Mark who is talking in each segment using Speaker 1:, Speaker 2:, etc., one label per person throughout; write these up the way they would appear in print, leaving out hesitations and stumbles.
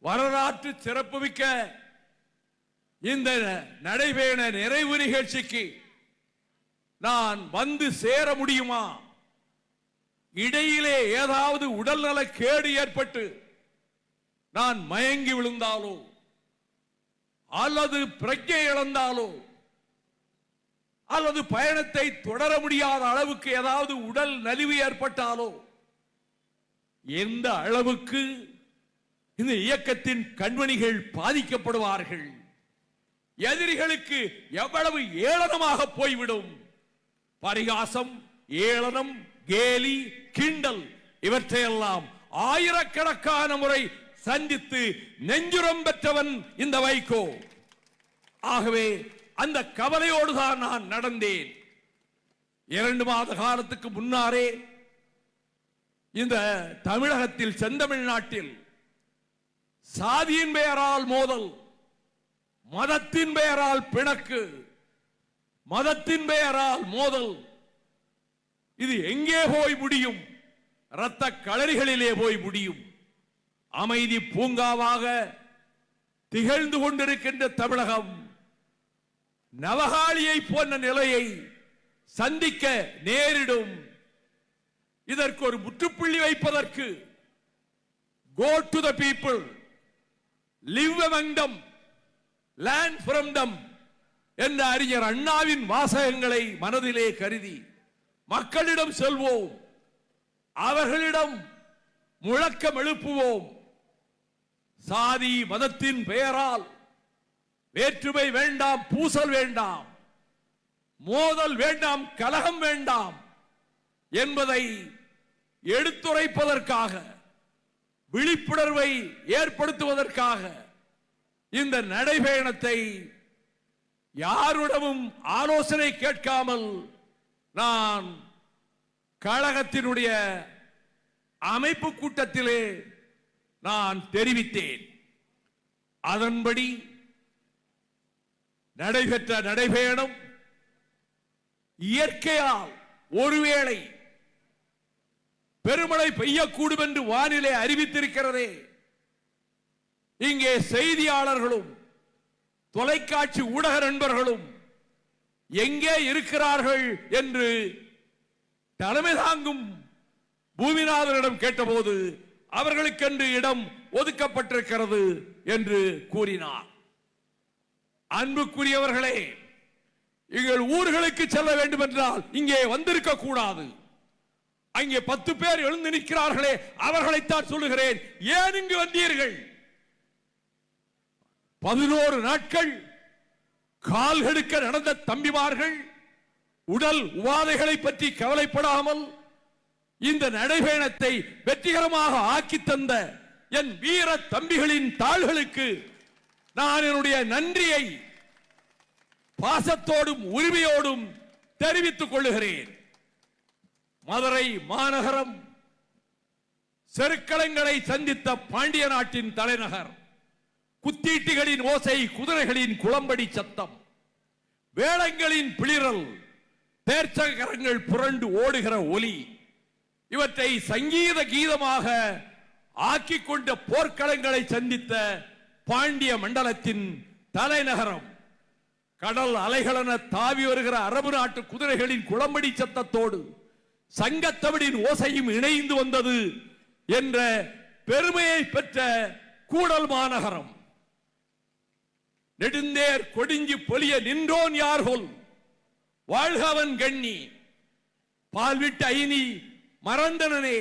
Speaker 1: வரலாற்று சிறப்புமிக்க இந்த நடைபெற நிறைவு நிகழ்ச்சிக்கு நான் வந்து சேர முடியுமா? இடையிலே ஏதாவது உடல்நல கேடு ஏற்பட்டு நான் மயங்கி விழுந்தாலோ அல்லது பிரஜை இழந்தாலோ அல்லது பயணத்தை தொடர முடியாத அளவுக்கு ஏதாவது உடல் நலிவு ஏற்பட்டாலோ எந்த அளவுக்கு இந்த இயக்கத்தின் கண்மணிகள் பாதிக்கப்படுவார்கள், எதிரிகளுக்கு எவ்வளவு ஏளனமாக போய்விடும். பரிகாசம், ஏளனம், கேலி, கிண்டல் இவற்றையெல்லாம் ஆயிரக்கணக்கான முறை சந்தித்து நெஞ்சுரம் பெற்றவன் இந்த வைகோ. ஆகவே அந்த கவலையோடு தான் நான் நடந்தேன். 2 மாத காலத்துக்கு முன்னாரே இந்த தமிழகத்தில், செந்தமிழ்நாட்டில் சாதியின் பெயரால் மோதல், மதத்தின் பெயரால் பிணக்கு, மதத்தின் பெயரால் மோதல், இது எங்கே போய் முடியும்? இரத்த களரிகளிலே போய் முடியும். அமைதி பூங்காவாக திகழ்ந்து கொண்டிருக்கின்ற தமிழகம் நவகாளியை போன்ற நிலையை சந்திக்க நேரிடும். இதற்கு ஒரு முற்றுப்புள்ளி வைப்பதற்கு go to the people, live among them, learn from them என்ற அறிஞர் அண்ணாவின் வாசகங்களை மனதிலே கருதி மக்களிடம் செல்வோம், அவர்களிடம் முழக்கம் எழுப்புவோம். சாதி மதத்தின் பெயரால் வேற்றுமை வேண்டாம், பூசல் வேண்டாம், மோதல் வேண்டாம், கலகம் வேண்டாம் என்பதை எடுத்துரைப்பதற்காக, விழிப்புணர்வை ஏற்படுத்துவதற்காக இந்த நடைபயணத்தை யாரிடமும் ஆலோசனை கேட்காமல் நான் கழகத்தினுடைய அமைப்பு கூட்டத்திலே நான் தெரிவித்தேன். அதன்படி நடைபெற்ற நடைபயணம் இயற்கையால் ஒருவேளை பெருமழை பெய்யக்கூடும் என்று வானிலை அறிவித்திருக்கிறதே, இங்கே செய்தியாளர்களும் தொலைக்காட்சி ஊடக நண்பர்களும் எங்கே இருக்கிறார்கள் என்று தலைமை தாங்கும் பூமிநாதனிடம் கேட்டபோது அவர்களுக்கென்று இடம் ஒதுக்கப்பட்டிருக்கிறது என்று கூறினார். அன்புக்குரியவர்களே, எங்கள் ஊர்களுக்கு செல்ல வேண்டும் என்றால் இங்கே வந்திருக்க கூடாது. அங்கே 10 பேர் எழுந்து நிற்கிறார்களே, அவர்களைத்தான் சொல்லுகிறேன். ஏன் இங்கு வந்தீர்கள்? 11 நாட்கள் கால்கெடுக்க நடந்த தம்பிமார்கள் உடல் உபாதைகளை பற்றி கவலைப்படாமல் இந்த நடைபயணத்தை வெற்றிகரமாக ஆக்கி தந்த என் வீர தம்பிகளின் தாள்களுக்கு நான் என்னுடைய நன்றியை பாசத்தோடும் உரிமையோடும் தெரிவித்துக் கொள்ளுகிறேன். மதுரை மாநகரம் செருக்களங்களை சந்தித்த பாண்டிய நாட்டின் தலைநகர். குத்தீட்டிகளின் ஓசை, குதிரைகளின் குளம்படி சத்தம், வேளங்களின் பிளிரல், தேர்ச்சகரங்கள் புரண்டு ஓடுகிற ஒலி, இவற்றை சங்கீத கீதமாக ஆக்கிக் கொண்ட போர்க்களங்களை சந்தித்த பாண்டிய மண்டலத்தின் தலைநகரம். கடல் அலைகளென தாவி வருகிற அரபு நாட்டு குதிரைகளின் குளம்படி சத்தத்தோடு சங்கத்தமிழின் ஓசையும் இணைந்து வந்தது என்ற பெருமையை பெற்ற கூடல் மாநகரம். நெடுந்தேர் கொடிஞ்சி பொலிய நின்றோன் யார்கொல், வாழ்கவன் கண்ணி, பால்விட்டு ஐனி மறந்தனே,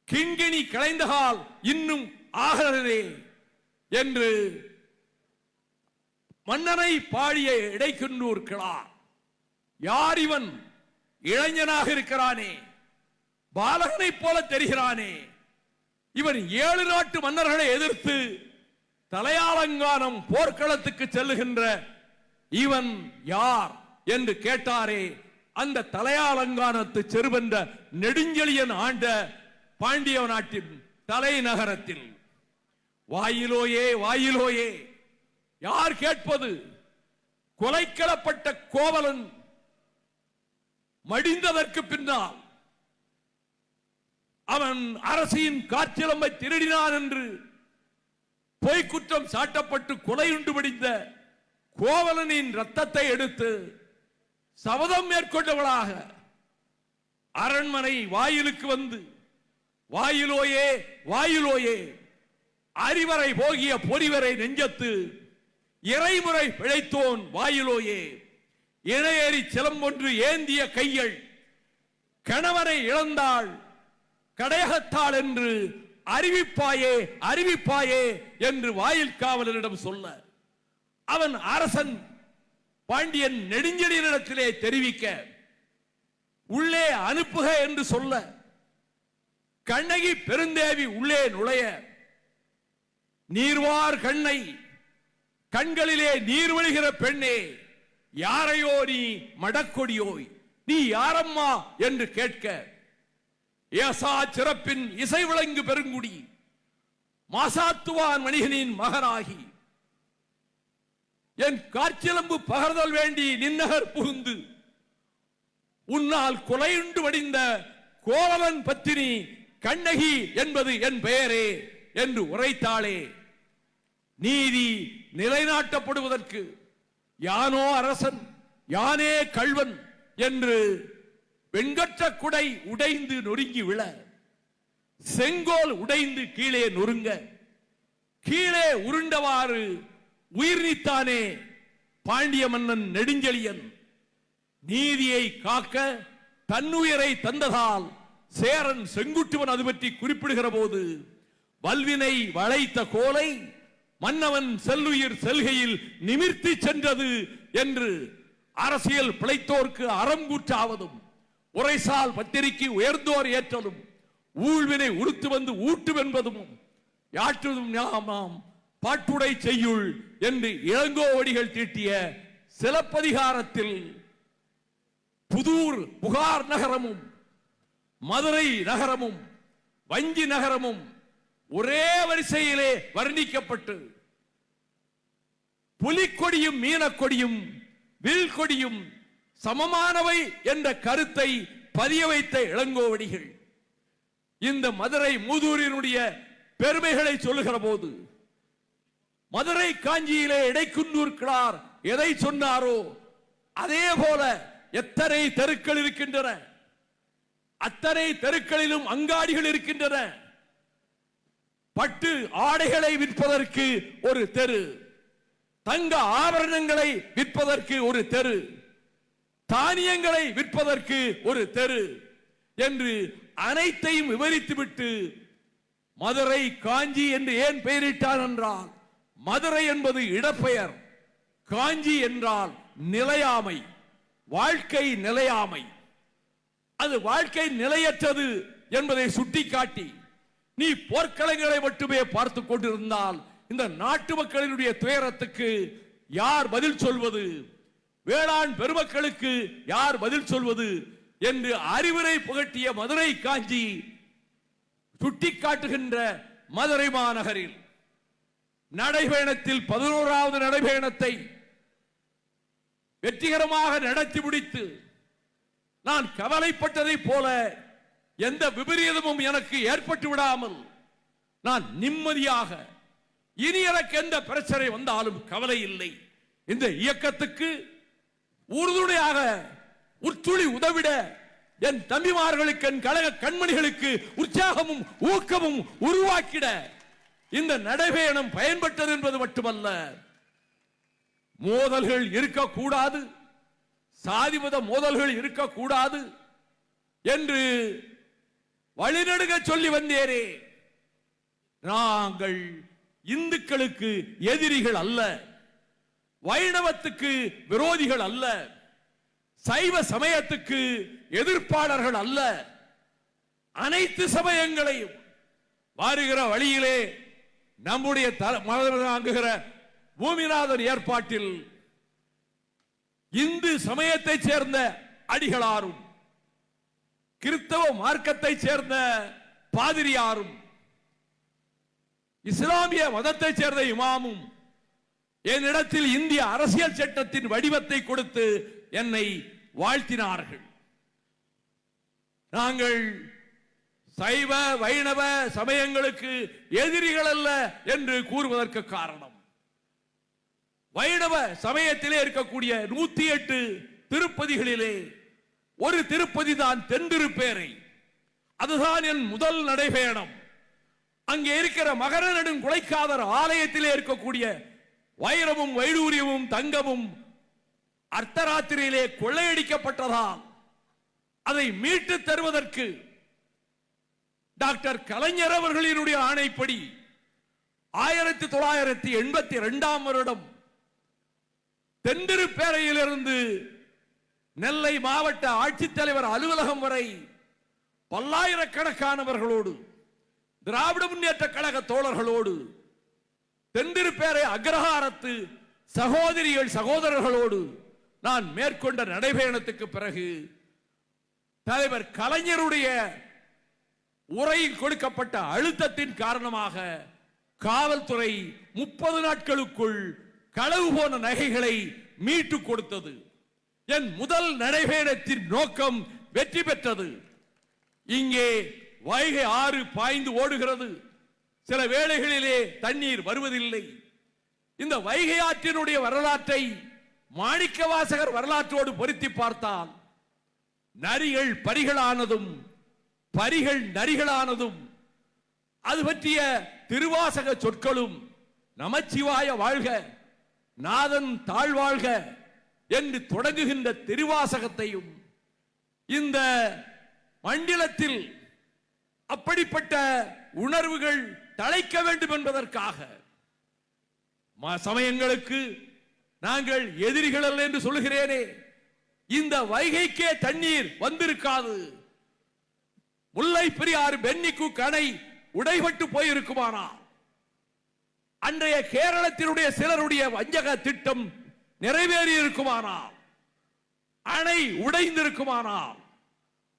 Speaker 1: கிண்கிணி களைந்தகால் இன்னும் ஆகிறனே என்று மன்னனை பாடிய இடைக்குன்னூர் கிழார். யார் இவன்? இளைஞனாக இருக்கிறானே, பாலகனை போல தெரிகிறானே, இவன் 7 நாட்டு மன்னர்களை எதிர்த்து தலையாலங்கானம் போர்க்களத்துக்கு செல்லுகின்ற இவன் யார் என்று கேட்டாரே, அந்த தலையாலங்கானத்து செருவென்ற நெடுஞ்செழியன் ஆண்ட பாண்டிய நாட்டின் தலைநகரத்தில். வாயிலோயே வாயிலோயே, யார் கேட்பது? கொலைக்களப்பட்ட கோவலன் மடிந்ததற்கு பின்னால் அவன் அரசின் காற்றிலம்பை திருடினான் என்று பொய்க்குற்றம் சாட்டப்பட்டு கொலையுண்டு படிந்த கோவலனின் ரத்தத்தை எடுத்து சபதம் மேற்கொண்டவளாக அரண்மனை வாயிலுக்கு வந்து, வாயிலோயே வாயிலோயே, அறிவரை போகிய பொறிவரை நெஞ்சத்து இறைமுறை பிழைத்தோன் வாயிலோயே, இணையேறி சிலம்பொன்று ஏந்திய கைகள் கணவரை இழந்தாள் கடையகத்தாள் என்று அறிவிப்பாயே அறிவிப்பாயே என்று வாயில் காவலரிடம் சொல்ல, அவன் அரசன் பாண்டியன் நெடுஞ்செழியனிடத்திலே தெரிவிக்க, உள்ளே அனுப்புக என்று சொல்ல, கண்ணகி பெருந்தேவி உள்ளே நுழைய, நீர்வார் கண்ணை, கண்களிலே நீர் வழிகிற பெண்ணே, யாரையோ நீ மடக்கொடியோய், நீ யாரம்மா என்று கேட்க, ஏசா சிறப்பின் இசை விளங்கு பெருங்குடி மாசாத்துவான் மணிகனின் மகனாகி, என் காற்சிலம்பு பகர்தல் வேண்டி நின்னகர் புகுந்து உன்னால் கொலையுண்டு வடிந்த கோவலன் பத்தினி கண்ணகி என்பது என் பெயரே என்று உரைத்தாளே. நீதி நிலைநாட்டப்படுவதற்கு யானோ அரசன் யானே கள்வன் என்று வெண்கற்ற குடை உடைந்து நொறுங்கி விழ, செங்கோல் உடைந்து கீழே நொறுங்க, கீழே உருண்டவாறு உயிர் நீத்தானே பாண்டிய மன்னன் நெடுஞ்செழியன். நீதியை காக்க தன்னுயிரை தந்ததால் சேரன் செங்குட்டுவன் அது பற்றி குறிப்பிடுகிற போது, வல்வினை வளைத்த கோலை மன்னவன் செல்லுயிர் செல்கையில் நிமிர்த்தி சென்றது என்று அரசியல் பிழைத்தோர்க்கு அறம் கூற்றாவதும், உரைசால் பத்திரிகை உயர்ந்தோர் ஏற்றலும், ஊழ்வினை உறுத்து வந்து ஊட்டும் என்பதும் யாற்றுதும் ஞாபகம் பாட்டுடை செய்யுள் என்று இளங்கோவடிகள் தீட்டிய சிலப்பதிகாரத்தில் புதூர் புகார் நகரமும் மதுரை நகரமும் வஞ்சி நகரமும் ஒரே வரிசையிலே வர்ணிக்கப்பட்டு, புலிக்கொடியும் மீனக்கொடியும் வில்கொடியும் சமமானவை என்ற கருத்தை பதிய வைத்த இளங்கோவடிகள் இந்த மதுரை மூதூரினுடைய பெருமைகளை சொல்லுகிற போது, மதுரை காஞ்சியிலே இடைக்குன்னூர் கிழார் எதை சொன்னாரோ அதே போல எத்தனை தெருக்கள் இருக்கின்றன, அத்தனை தெருக்களிலும் அங்காடிகள் இருக்கின்றன. பட்டு ஆடைகளை விற்பதற்கு ஒரு தெரு, தங்க ஆபரணங்களை விற்பதற்கு ஒரு தெரு, தானியங்களை விற்பதற்கு ஒரு தெரு என்று அனைத்தையும் விவரித்துவிட்டு, மதுரை காஞ்சி என்று ஏன் பெயரிட்டார் என்றால், மதுரை என்பது இடப்பெயர், காஞ்சி என்றால் நிலையாமை, வாழ்க்கை நிலையாமை. அது வாழ்க்கை நிலையற்றது என்பதை சுட்டிக்காட்டி, நீ போர்க்களங்களை மட்டுமே பார்த்து கொண்டிருந்தால் இந்த நாட்டு மக்களினுடைய துயரத்துக்கு யார் பதில் சொல்வது, வேளாண் பெருமக்களுக்கு யார் பதில் சொல்வது என்று அறிவுரை புகட்டிய மதுரை காஞ்சி சுட்டிக்காட்டுகின்ற மதுரை மாநகரில் நடைபயணத்தில் 11வது நடைபயணத்தை வெற்றிகரமாக நடத்தி முடித்து, நான் கவலைப்பட்டதை போல எந்த விபரீதமும் எனக்கு ஏற்பட்டு விடாமல் நான் நிம்மதியாக, இனி எனக்கு எந்த பிரச்சனை வந்தாலும் கவலை இல்லை, இந்த இயக்கத்துக்கு உறுதுணையாக உறுதுணை உதவிட என் தம்பிமார்களுக்கு, என் கழக கண்மணிகளுக்கு உற்சாகமும் ஊக்கமும் உருவாக்கிட இந்த நடைபயணம் பயன்பட்டது என்பது மட்டுமல்ல, மோதல்கள் இருக்கக்கூடாது, சாதிமத மோதல்கள் இருக்கக்கூடாது என்று வழிநடுக சொல்லி வந்தேரே. நாங்கள் இந்துக்களுக்கு எதிரிகள் அல்ல, வைணவத்துக்கு விரோதிகள் அல்ல, சைவ சமயத்துக்கு எதிர்ப்பாளர்கள் அல்ல, அனைத்து சமயங்களையும் வருகிற வழியிலே நம்முடைய தாங்குகிற பூமிநாதன் ஏற்பாட்டில் இந்து சமயத்தைச் சேர்ந்த அடிகளாரும் கிறிஸ்தவ மார்க்கத்தை சேர்ந்த பாதிரியாரும் இஸ்லாமிய மதத்தைச் சேர்ந்த இமாமும் என்னிடத்தில் இந்திய அரசியல் சட்டத்தின் வடிவத்தை கொடுத்து என்னை வாழ்த்தினார்கள். நாங்கள் சைவ வைணவ சமயங்களுக்கு எதிரிகள் அல்ல என்று கூறுவதற்கு காரணம், வைணவ சமயத்திலே இருக்கக்கூடிய 108 திருப்பதிகளிலே ஒரு திருப்பதி தான் தென்திருப்பேரை. அதுதான் என் முதல் நடைபயணம். அங்கே இருக்கிற மகர நெடும் குலைக்காதர் ஆலயத்திலே இருக்கக்கூடிய வைரமும் வைடூரியமும் தங்கமும் அர்த்தராத்திரியிலே கொள்ளையடிக்கப்பட்டதால் அதை மீட்டு தருவதற்கு டாக்டர் கலைஞர் அவர்களினுடைய ஆணைப்படி 1982ஆம் வருடம் தென்திருப்பேரையிலிருந்து நெல்லை மாவட்ட ஆட்சித்தலைவர் அலுவலகம் வரை பல்லாயிரக்கணக்கானவர்களோடு திராவிட முன்னேற்ற கழக தோழர்களோடு தென்திருப்பேரை அக்ரஹாரத்து சகோதரிகள் சகோதரர்களோடு நான் மேற்கொண்ட நடைபயணத்துக்கு பிறகு தலைவர் கலைஞருடைய உரையில் கொடுக்கப்பட்ட அழுத்தத்தின் காரணமாக காவல்துறை 30 நாட்களுக்குள் களவு போன நகைகளை மீட்டு கொடுத்தது. என் முதல் நடைபயணத்தின் நோக்கம் வெற்றி பெற்றது. இங்கே வைகை ஆறு பாய்ந்து ஓடுகிறது. சில வேளைகளிலே தண்ணீர் வருவதில்லை. இந்த வைகை ஆற்றினுடைய வரலாற்றை மாணிக்கவாசகர் வரலாற்றோடு பொருத்தி பார்த்தால் நரிகள் பரிகளானதும் பரிகள் நரிகளானதும் அது பற்றிய திருவாசக சொற்களும் நமச்சிவாய வாழ்க நாதன் தாழ்வாழ்க என்று தொடங்குகின்ற திருவாசகத்தையும் இந்த மண்டலத்தில் அப்படிப்பட்ட உணர்வுகள் தழைக்க வேண்டும் என்பதற்காக சமயங்களுக்கு நாங்கள் எதிரிகள் அல்ல என்று சொல்லுகிறேனே, இந்த வைகைக்கே தண்ணீர் வந்திருக்காது. முல்லை பெரியாறு பென்னிக்கு அணை உடைபட்டு போயிருக்குமானால், அன்றைய கேரளத்தினுடைய சிலருடைய வஞ்சக திட்டம் நிறைவேறி இருக்குமானால், அணை உடைந்திருக்குமானால்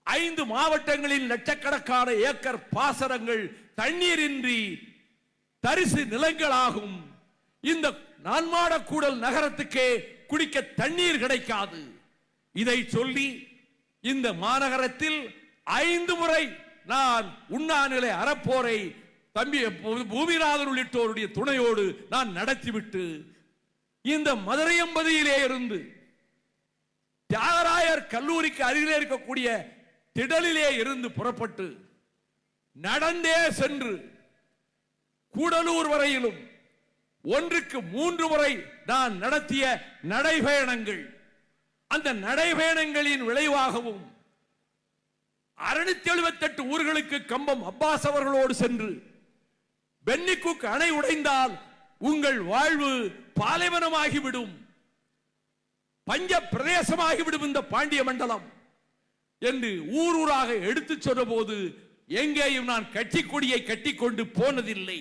Speaker 1: 5 மாவட்டங்களில் லட்சக்கணக்கான ஏக்கர் பாசனங்கள் தண்ணீரின்றி தரிசு நிலங்களாகும். இந்த நான்மாடக்கூடல் நகரத்துக்கே குடிக்க தண்ணீர் கிடைக்காது. இதை சொல்லி இந்த மாநகரத்தில் 5 முறை நான் உண்ணாநிலை அறப்போரை தம்பி பூமிநாதன் உள்ளிட்டோருடைய துணையோடு நான் நடத்திவிட்டு இந்த மதுரையம்பதியிலே இருந்து தியாகராயர் கல்லூரிக்கு அருகிலே இருக்கக்கூடிய திடலிலே இருந்து புறப்பட்டு நடந்தே சென்று கூடலூர் வரையிலும் 1க்கு 3 முறை நான் நடத்திய நடைபயணங்கள், அந்த நடைபயணங்களின் விளைவாகவும் 678 ஊர்களுக்கு கம்பம் அப்பாஸ் அவர்களோடு சென்று பென்னிக்குக் அணை உடைந்தால் உங்கள் வாழ்வு பாலைவனமாகிவிடும், பஞ்ச பிரதேசமாகிவிடும் இந்த பாண்டிய மண்டலம் என்று ஊரூராக எடுத்து சொன்ன போது எங்கேயும் நான் கட்சி கொடியை கட்டிக்கொண்டு போனதில்லை.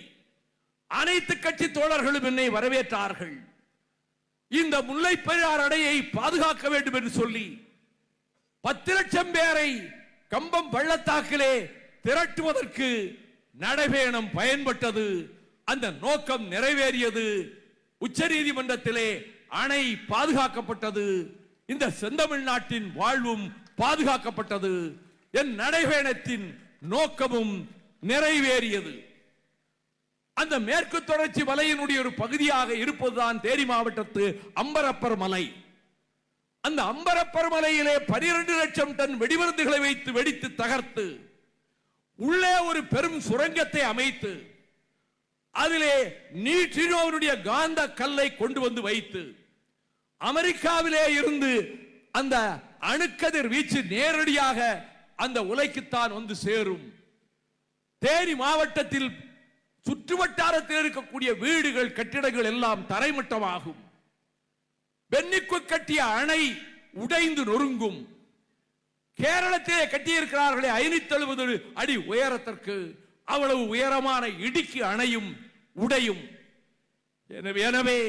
Speaker 1: அனைத்து கட்சி தோழர்களும் என்னை வரவேற்றார்கள். இந்த முல்லை பெரியாறு அணையை பாதுகாக்க வேண்டும் என்று சொல்லி 10 லட்சம் பேரை கம்பம் பள்ளத்தாக்கிலே திரட்டுவதற்கு நடைபயணம் பயன்பட்டது. அந்த நோக்கம் நிறைவேறியது. உச்ச நீதிமன்றத்திலே அணை பாதுகாக்கப்பட்டது. இந்த செந்தமிழ்நாட்டின் வாழ்வும் பாதுகாக்கப்பட்டது. என் நடைபயணத்தின் நோக்கமும் நிறைவேறியது. அந்த மேற்கு தொடர்ச்சி மலையினுடைய ஒரு பகுதியாக இருப்பதுதான் தேனி மாவட்டத்து அம்பரப்பர் மலை. அந்த அம்பரப்பர் மலையிலே 12 லட்சம் டன் வெடிமருந்துகளை வைத்து வெடித்து தகர்த்து உள்ளே ஒரு பெரும் சுரங்கத்தை அமைத்து அதிலே நீட்ரினோவினுடைய காந்த கல்லை கொண்டு வந்து வைத்து அமெரிக்காவிலே இருந்து அந்த அணுக்கதிர் வீச்சு நேரடியாக அந்த உலைக்குத்தான் வந்து சேரும். தேனி மாவட்டத்தில் சுற்றுவட்டாரத்தில் இருக்கக்கூடிய வீடுகள் கட்டிடங்கள் எல்லாம் தரைமட்டமாகும். பென்னிக்கு கட்டிய அணை உடைந்து நொறுங்கும். கேரளத்திலே கட்டியிருக்கிறார்களே 570 அடி உயரத்திற்கு அவ்வளவு உயரமான இடுக்கி அணையும் உடையும். எனவே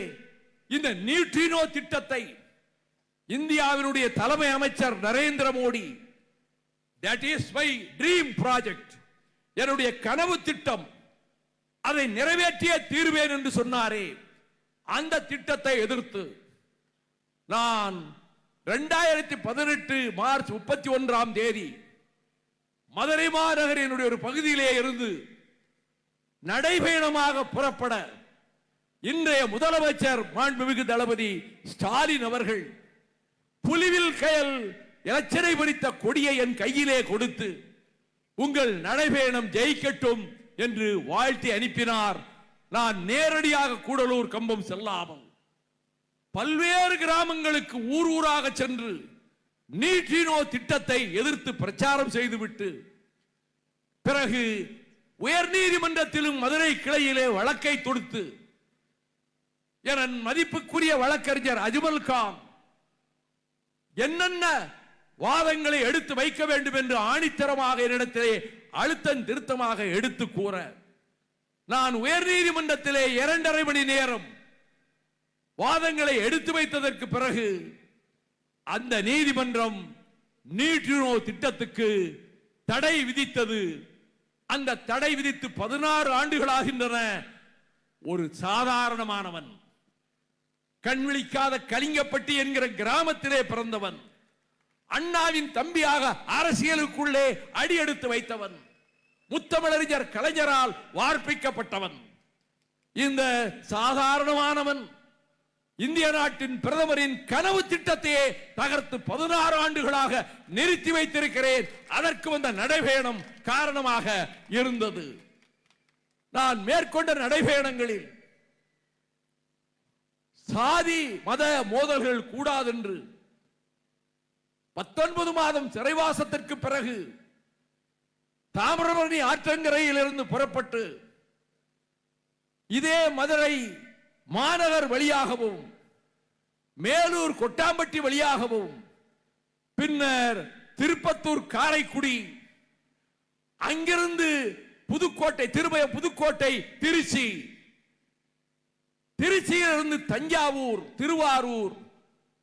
Speaker 1: இந்த நியூட்ரினோ திட்டத்தை இந்தியாவினுடைய தலைமை அமைச்சர் Narendra Modi, that is my dream project, என்னுடைய கனவு திட்டம், அதை நிறைவேற்றிய தீர்வேன் என்று சொன்னாரே, அந்த திட்டத்தை எதிர்த்து நான் 2018 மார்ச் 31ஆம் தேதி மதுரை மாநகரினுடைய ஒரு பகுதியிலே இருந்து நடைபயணமாக புறப்பட இன்றைய முதலமைச்சர் மாண்புமிகு தளபதி ஸ்டாலின் அவர்கள் புலிவில் கயல் இலச்சனை பிடித்த கொடியை என் கையிலே கொடுத்து உங்கள் நடைபயணம் ஜெயிக்கட்டும் என்று வாழ்த்தி அனுப்பினார். நான் நேரடியாக கூடலூர் கம்பம் செல்லாமல் பல்வேறு கிராமங்களுக்கு ஊர் ஊராக சென்று நீட்டினோ திட்டத்தை எதிர்த்து பிரச்சாரம் செய்துவிட்டு பிறகு உயர்நீதிமன்றத்திலும் மதுரை கிளையிலே வழக்கை தொடுத்து என் மதிப்புக்குரிய வழக்கறிஞர் அஜ்மல் கான் என்னென்ன வாதங்களை எடுத்து வைக்க வேண்டும் என்று ஆணித்தரமாக என்னிடத்திலே அழுத்தம் திருத்தமாக எடுத்து கூற நான் உயர்நீதிமன்றத்திலே 2.5 மணி நேரம் வாதங்களை எடுத்து வைத்ததற்கு பிறகு அந்த நீதிமன்றம் நீட்டினோ திட்டத்துக்கு தடை விதித்தது. அந்த தடை விதித்து 16 ஆண்டுகளாகின்றன. ஒரு சாதாரணமானவன், கண்விழிக்காத கலிங்கப்பட்டி என்கிற கிராமத்திலே பிறந்தவன், அண்ணாவின் தம்பியாக அரசியலுக்குள்ளே அடியெடுத்து வைத்தவன், முத்தமிழறிஞர் கலைஞரால் வார்ப்பிக்கப்பட்டவன், இந்த சாதாரணமானவன் இந்திய நாட்டின் பிரதமரின் கனவு திட்டத்தையே தகர்த்து 16 ஆண்டுகளாக நிறுத்தி வைத்திருக்கிறேன். அதற்கு வந்த நடைபயணம் காரணமாக இருந்தது. நான் மேற்கொண்ட நடைபயணங்களில் சாதி மத மோதல்கள் கூடாதென்று 19 மாதம் சிறைவாசத்திற்கு பிறகு தாமிரபரணி ஆற்றங்கரையில் இருந்து புறப்பட்டு இதே மதுரை மாநகர் வழியாகவும் மேலூர் கொட்டாம்பட்டி வழியாகவும் பின்னர் திருப்பத்தூர் காரைக்குடி, அங்கிருந்து புதுக்கோட்டை, புதுக்கோட்டை திருச்சி, திருச்சியிலிருந்து தஞ்சாவூர், திருவாரூர்,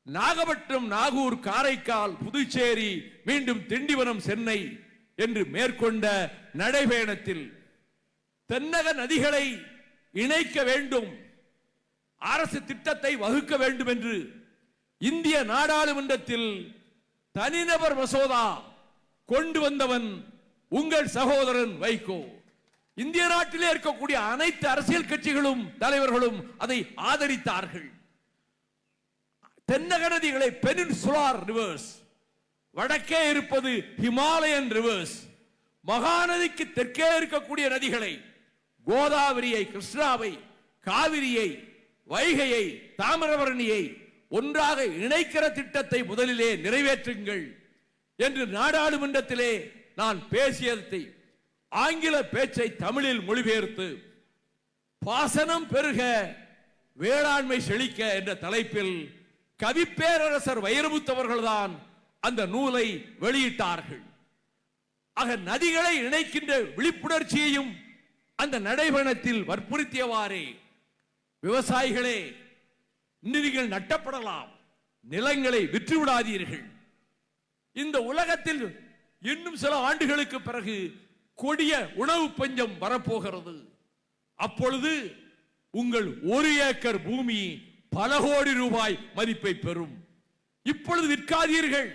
Speaker 1: நாகப்பட்டினம், நாகூர், காரைக்கால், புதுச்சேரி, மீண்டும் திண்டிவனம், சென்னை என்று மேற்கொண்ட நடைபயணத்தில் தென்னக நதிகளை இணைக்க வேண்டும், அரசு திட்டத்தை வகுக்க வேண்டும் என்று இந்திய நாடாளுமன்றத்தில் தனிநபர் மசோதா கொண்டு வந்தவன் உங்கள் சகோதரன் வைகோ. இந்திய நாட்டிலே இருக்கக்கூடிய அனைத்து அரசியல் கட்சிகளும் தலைவர்களும் அதை ஆதரித்தார்கள். தென்னக நதிகளை பெனின்சுலார் ரிவர்ஸ், வடக்கே இருப்பது ஹிமாலயன் ரிவர்ஸ், மகாநதிக்கு தெற்கே இருக்கக்கூடிய நதிகளை கோதாவரியை, கிருஷ்ணாவை, காவிரியை, வைகையை, தாமிரபரணியை ஒன்றாக இணைக்கிற திட்டத்தை முதலிலே நிறைவேற்றுங்கள் என்று நாடாளுமன்றத்திலே நான் பேசியதை ஆங்கில பேச்சை தமிழில் மொழிபெயர்த்து பாசனம் பெருக வேளாண்மை செழிக்க என்ற தலைப்பில் கவிப்பேரரசர் வைரமுத்தவர்கள்தான் அந்த நூலை வெளியிட்டார்கள். ஆக நதிகளை இணைக்கின்ற விழிப்புணர்ச்சியையும் அந்த நடைபயணத்தில் வற்புறுத்தியவாறே விவசாயிகளே, நீங்கள் நட்டப்படலாம், நிலங்களை விற்றுவிடாதீர்கள். இந்த உலகத்தில் இன்னும் சில ஆண்டுகளுக்கு பிறகு கொடிய உணவு பஞ்சம் வரப்போகிறது. அப்பொழுது உங்கள் 1 ஏக்கர் பூமி பல கோடி ரூபாய் மதிப்பை பெறும். இப்பொழுது விற்காதீர்கள்,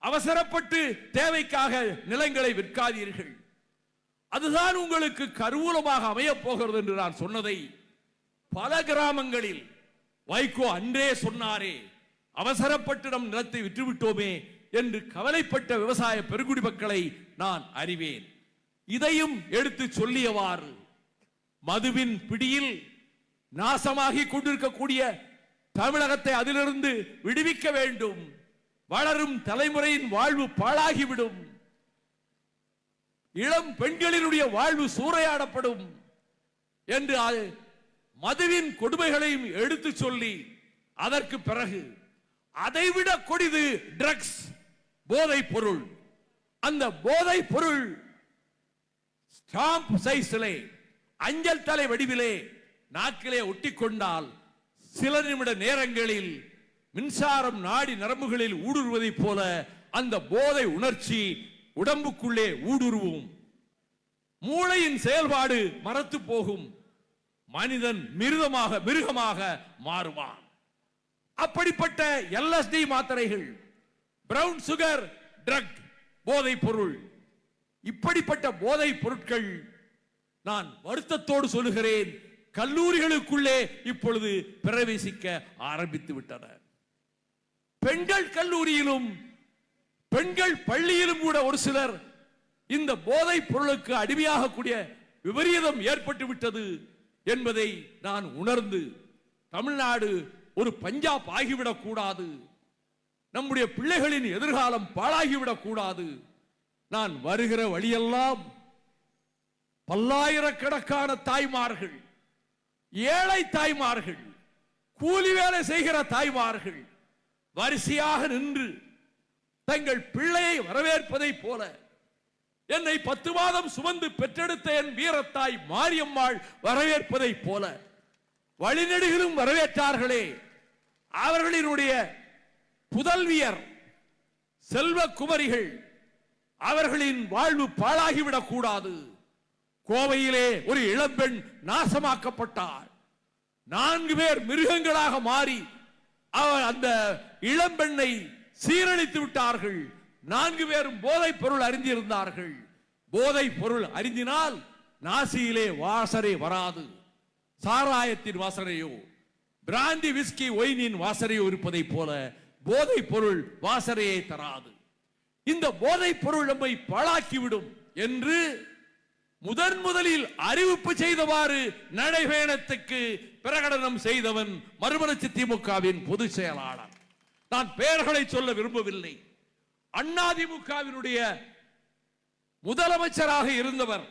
Speaker 1: அவசரப்பட்டு தேவைக்காக நிலங்களை விற்காதீர்கள். அதுதான் உங்களுக்கு கருவூலமாக அமையப் போகிறது என்று நான் சொன்னதை பல கிராமங்களில் வைகோ அன்றே சொன்னாரே, அவசரப்பட்டு நம் நிலத்தை விற்றுவிட்டோமே என்று கவலைப்பட்ட விவசாய பெருங்குடி மக்களை நான் அறிவேன். இதையும் எடுத்து சொல்லியவாறு மதுவின் பிடியில் நாசமாகி கொண்டிருக்கக்கூடிய தமிழகத்தை அதிலிருந்து விடுவிக்க வேண்டும். வளரும் தலைமுறையின் வாழ்வு பாழாகிவிடும், இளம் பெண்களினுடைய வாழ்வு சூறையாடப்படும் என்று மதுவின் கொடுமைகளையும் எடுத்து சொல்லி, அதற்கு பிறகு அதைவிட கொடிது ட்ரக்ஸ், போதை பொருள். அந்த போதை பொருள் ஸ்டாம்ப் சைஸிலே, அஞ்சல் தலை வடிவிலே நாக்கிலே ஒட்டிக்கொண்டால் சில நிமிட நேரங்களில் மின்சாரம் நாடி நரம்புகளில் ஊடுருவதைப் போல அந்த போதை உணர்ச்சி உடம்புக்குள்ளே ஊடுருவும். மூளையின் செயல்பாடு மறத்து போகும். மனிதன் மிருகமாக மாறுவான். அப்படிப்பட்ட LSD மாத்திரைகள், பிரவுன் சுகர் ட்ரக், போதை பொருள், இப்படிப்பட்ட போதை பொருட்கள், நான் வருத்தத்தோடு சொல்லுகிறேன், கல்லூரிகளுக்குள்ளே இப்பொழுது பிரவேசிக்க ஆரம்பித்து விட்டன. பெண்கள் கல்லூரியிலும் பெண்கள் பள்ளியிலும் கூட ஒரு சிலர் இந்த போதை பொருளுக்கு அடிமையாகக்கூடிய விபரீதம் ஏற்பட்டு விட்டது என்பதை நான் உணர்ந்து, தமிழ்நாடு ஒரு பஞ்சாப் ஆகிவிடக் கூடாது, நம்முடைய பிள்ளைகளின் எதிர்காலம் பாழாகிவிடக் கூடாது. நான் வருகிற வழியெல்லாம் பல்லாயிரக்கணக்கான தாய்மார்கள், ஏழை தாய்மார்கள், கூலி வேலை செய்கிற தாய்மார்கள் வரிசையாக நின்று தங்கள் பிள்ளையை வரவேற்பதை போல, என்னை 10 மாதம் சுமந்து பெற்றெடுத்த என் வீரத்தாய் மாரியம்மாள் வரவேற்பதை போல வழிநெடுகிலும் வரவேற்றார்களே. அவர்களினுடைய புதல்வியர் செல்வ குமரிகள், அவர்களின் வாழ்வு பாழாகிவிடக் கூடாது. கோவையிலே ஒரு இளம்பெண் நாசமாக்கப்பட்டார். 4 பேர் மிருகங்களாக மாறி அவர் அந்த இளம்பெண்ணை சீரழித்து விட்டார்கள். 4 பேரும் போதைப் பொருள் அறிந்திருந்தார்கள். போதைப் பொருள் அறிந்தினால் நாசியிலே வாசனை வராது. சாராயத்தின் வாசனையோ பிராந்தி விஸ்கி ஒயினின் வாசனையோ இருப்பதை போல போதைப் பொருள் வாசனையை தராது. இந்த போதைப் பொருள் நம்மை பாழாக்கிவிடும் என்று முதலில் அறிவிப்பு செய்தவாறு நடைபயணத்துக்கு பிரகடனம் செய்தவன் மறுமலர்ச்சி திமுகவின் பொதுச் செயலாளர். நான் பெயர்களை சொல்ல விரும்பவில்லை. அதிமுகவினுடைய முதலமைச்சராக இருந்தவர்,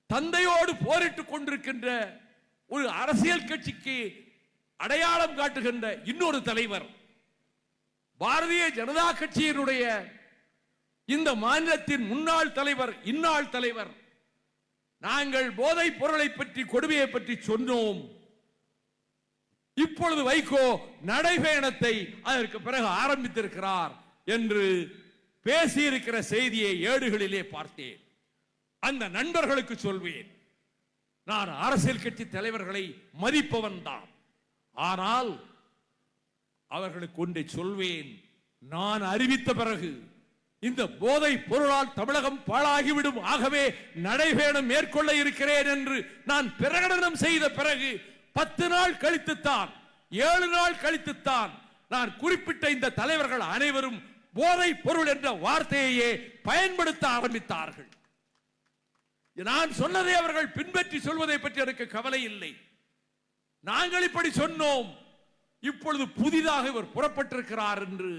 Speaker 1: தந்தையோடு போரிட்டுக் கொண்டிருக்கின்ற ஒரு அரசியல் கட்சிக்கு அடையாளம் காட்டுகின்ற இன்னொரு தலைவர், பாரதிய ஜனதா கட்சியினுடைய இந்த மாநிலத்தின் முன்னாள் தலைவர், இந்நாள் தலைவர். நாங்கள் போதைப் பொருளை பற்றி, கொடுமையை பற்றி சொன்னோம். இப்பொழுது வைகோ நடைபயணத்தை அதற்கு பிறகு ஆரம்பித்திருக்கிறார் என்று பேசியிருக்கிற செய்தியை ஏடுகளிலே பார்த்தேன். அந்த நண்பர்களுக்கு சொல்வேன், நான் அரசியல் கட்சி தலைவர்களை மதிப்பவன் தான். ஆனால் அவர்களுக்கு ஒன்றை சொல்வேன், நான் அறிவித்த பிறகு இந்த போதை பொருளால் தமிழகம் பாழாகிவிடும், ஆகவே நடைபயணம் மேற்கொள்ள இருக்கிறேன் என்று நான் பிரகடனம் செய்த பிறகு 10 நாள் கழித்துத்தான், 7 நாள் கழித்துத்தான் நான் குறிப்பிட்ட இந்த தலைவர்கள் அனைவரும் போதை பொருள் என்ற வார்த்தையே பயன்படுத்த ஆரம்பித்தார்கள். நான் சொன்னதை அவர்கள் பின்பற்றி சொல்வதை பற்றி எனக்கு கவலை இல்லை. நாங்கள் இப்படி சொன்னோம், இப்பொழுது புதிதாக இவர் புறப்பட்டிருக்கிறார் என்று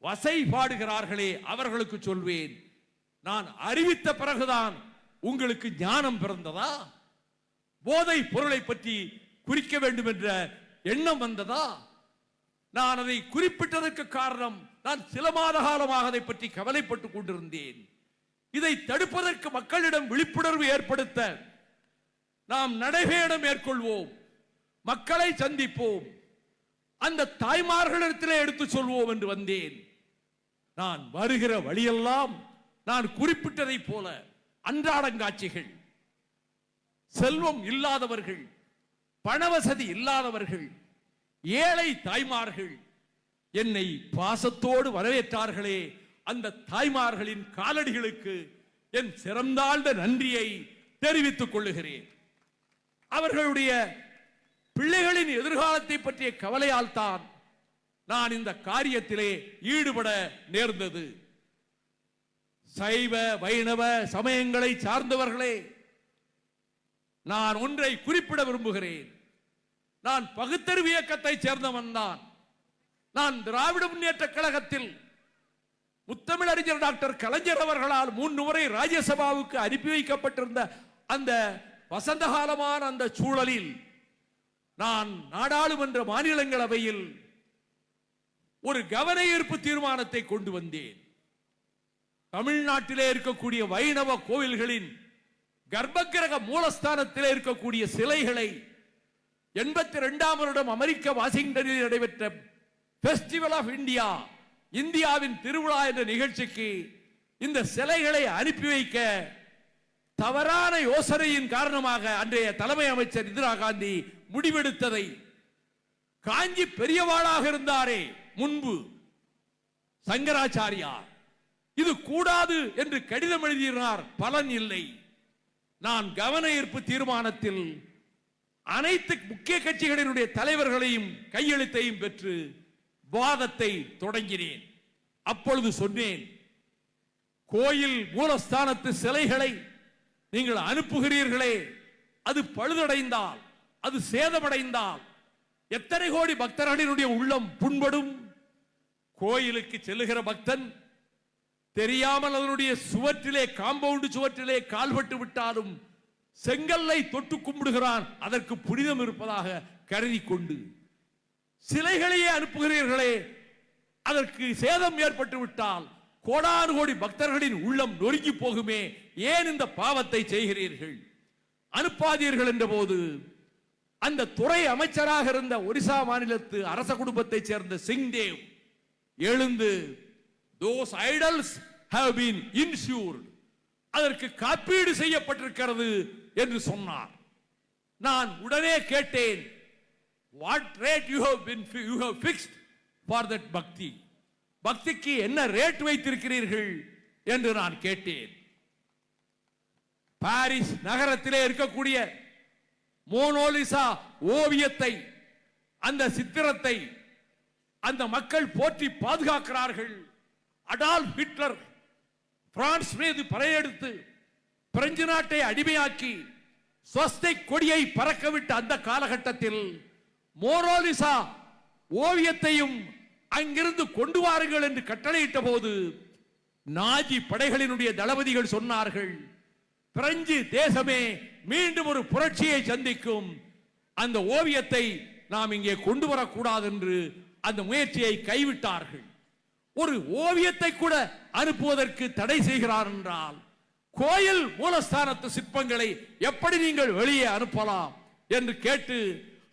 Speaker 1: வசை பாடுகிறார்களே, அவர்களுக்கு சொல்வேன், நான் அறிவித்த பிறகுதான் உங்களுக்கு ஞானம் பிறந்ததா? போதை பொருளை பற்றி குறிக்க வேண்டும் என்ற எண்ணம் வந்ததா? நான் அதை குறிப்பிட்டதற்கு காரணம், நான் சில மாத காலமாக அதை பற்றி கவலைப்பட்டுக் கொண்டிருந்தேன். இதை தடுப்பதற்கு மக்களிடம் விழிப்புணர்வு ஏற்படுத்த நாம் நடைபயணம் மேற்கொள்வோம், மக்களை சந்திப்போம், அந்த தாய்மார்களிடத்திலே எடுத்து சொல்வோம் என்று வந்தேன். நான் வருகிற வழியெல்லாம் நான் குறிப்பிட்டதை போல அன்றாடங்காட்சிகள், செல்வம் இல்லாதவர்கள், பணவசதி இல்லாதவர்கள், ஏழை தாய்மார்கள் என்னை பாசத்தோடு வரவேற்றார்களே, அந்த தாய்மார்களின் காலடிகளுக்கு என் சிறந்தாழ்ந்த நன்றியை தெரிவித்துக் கொள்ளுகிறேன். அவர்களுடைய பிள்ளைகளின் எதிர்காலத்தை பற்றிய கவலையால் தான் நான் இந்த காரியத்திலே ஈடுபட நேர்ந்தது. சைவ வைணவ சமயங்களை சார்ந்தவர்களே, நான் ஒன்றை குறிப்பிட விரும்புகிறேன். நான் பகுத்தறிவு இயக்கத்தை சேர்ந்தவன் தான். நான் திராவிட முன்னேற்ற கழகத்தில் முத்தமிழறிஞர் டாக்டர் கலைஞர் அவர்களால் 3 முறை ராஜ்யசபாவுக்கு அனுப்பி வைக்கப்பட்டிருந்த அந்த வசந்த காலமான அந்த சூழலில் நான் நாடாளுமன்ற மாநிலங்களவையில் ஒரு கவன ஈர்ப்பு தீர்மானத்தை கொண்டு வந்தேன். தமிழ்நாட்டிலே இருக்கக்கூடிய வைணவ கோவில்களின் கர்ப்பகிரக மூலஸ்தானத்திலே இருக்கக்கூடிய சிலைகளை 82ஆம் வருடம் அமெரிக்க வாஷிங்டனில் நடைபெற்ற பெஸ்டிவல் ஆஃப் இந்தியா, இந்தியாவின் திருவிழா என்ற நிகழ்ச்சிக்கு இந்த சிலைகளை அனுப்பி வைக்க தவறான யோசனையின் காரணமாக அன்றைய தலைமை அமைச்சர் இந்திரா காந்தி முடிவெடுத்ததை, காஞ்சி பெரியவாளாக இருந்தாரே முன்பு சங்கராச்சாரியார், இது கூடாது என்று கடிதம் எழுதினார், பலன் இல்லை. நான் கவன ஈர்ப்பு தீர்மானத்தில் அனைத்து முக்கிய கட்சிகளினுடைய தலைவர்களையும் கையெழுத்தையும் பெற்று வாதத்தை தொடங்கினேன். அப்பொழுது சொன்னேன், கோயில் மூலஸ்தானத்து சிலைகளை நீங்கள் அனுப்புகிறீர்களே, அது பழுதடைந்தால், அது சேதமடைந்தால் எத்தனை கோடி பக்தர்களினுடைய உள்ளம் புண்படும். கோயிலுக்கு செல்லுகிற பக்தன் தெரியாமல் அதனுடைய சுவற்றிலே, காம்பவுண்ட் சுவற்றிலே கால்பட்டு விட்டாலும் செங்கல்லை தொட்டு கும்பிடுகிறான், அதற்கு புனிதம் இருப்பதாக கருதி கொண்டு. சிலைகளையே அனுப்புகிறீர்களே, அதற்கு சேதம் ஏற்பட்டு விட்டால் கோடானு கோடி பக்தர்களின் உள்ளம் நொறுங்கி போகுமே, ஏன் இந்த பாவத்தை செய்கிறீர்கள், அனுப்பாதீர்கள் என்ற போது அந்த துறை அமைச்சராக இருந்த ஒரிசா மாநிலத்து அரச குடும்பத்தை சேர்ந்த சிங்தேவ் எழுந்து, those idols have been insured, அதற்கு காப்பீடு செய்யப்பட்டிருக்கிறது என்று சொன்னார். நான் உடனே கேட்டேன், what rate you have fixed for that bhakti, பக்திக்கு என்ன ரேட் வைத்திருக்கிறீர்கள் என்று நான் கேட்டேன். பாரிஸ் நகரத்திலே இருக்கக்கூடிய மோனோலிசா ஓவியத்தை, அந்த சித்திரத்தை அந்த மக்கள் போற்றி பாதுகாக்கிறார்கள். அடால்ஃப் ஹிட்லர் பிரான்ஸ் மீது படையெடுத்து பிரெஞ்சு நாட்டை அடிமையாக்கி ஸ்வஸ்திக் கொடியை பறக்கவிட்ட அந்த காலகட்டத்தில் மோனோலிசா ஓவியத்தையும் அங்கிருந்து கொண்டு வாருங்கள் என்று கட்டளையிட்ட போது நாஜி படைகளினுடைய தளபதிகள் சொன்னார்கள், பிரெஞ்சு தேசமே மீண்டும் ஒரு புரட்சியை சந்திக்கும், அந்த ஓவியத்தை நாம் இங்கே கொண்டு வரக்கூடாது என்று அந்த முயற்சியை கைவிட்டார்கள். ஒரு ஓவியத்தை கூட அனுப்புவதற்கு தடை செய்கிறார் என்றால், கோயில் மூலஸ்தானத்து சிற்பங்களை எப்படி நீங்கள் வெளியே அனுப்பலாம் என்று கேட்டு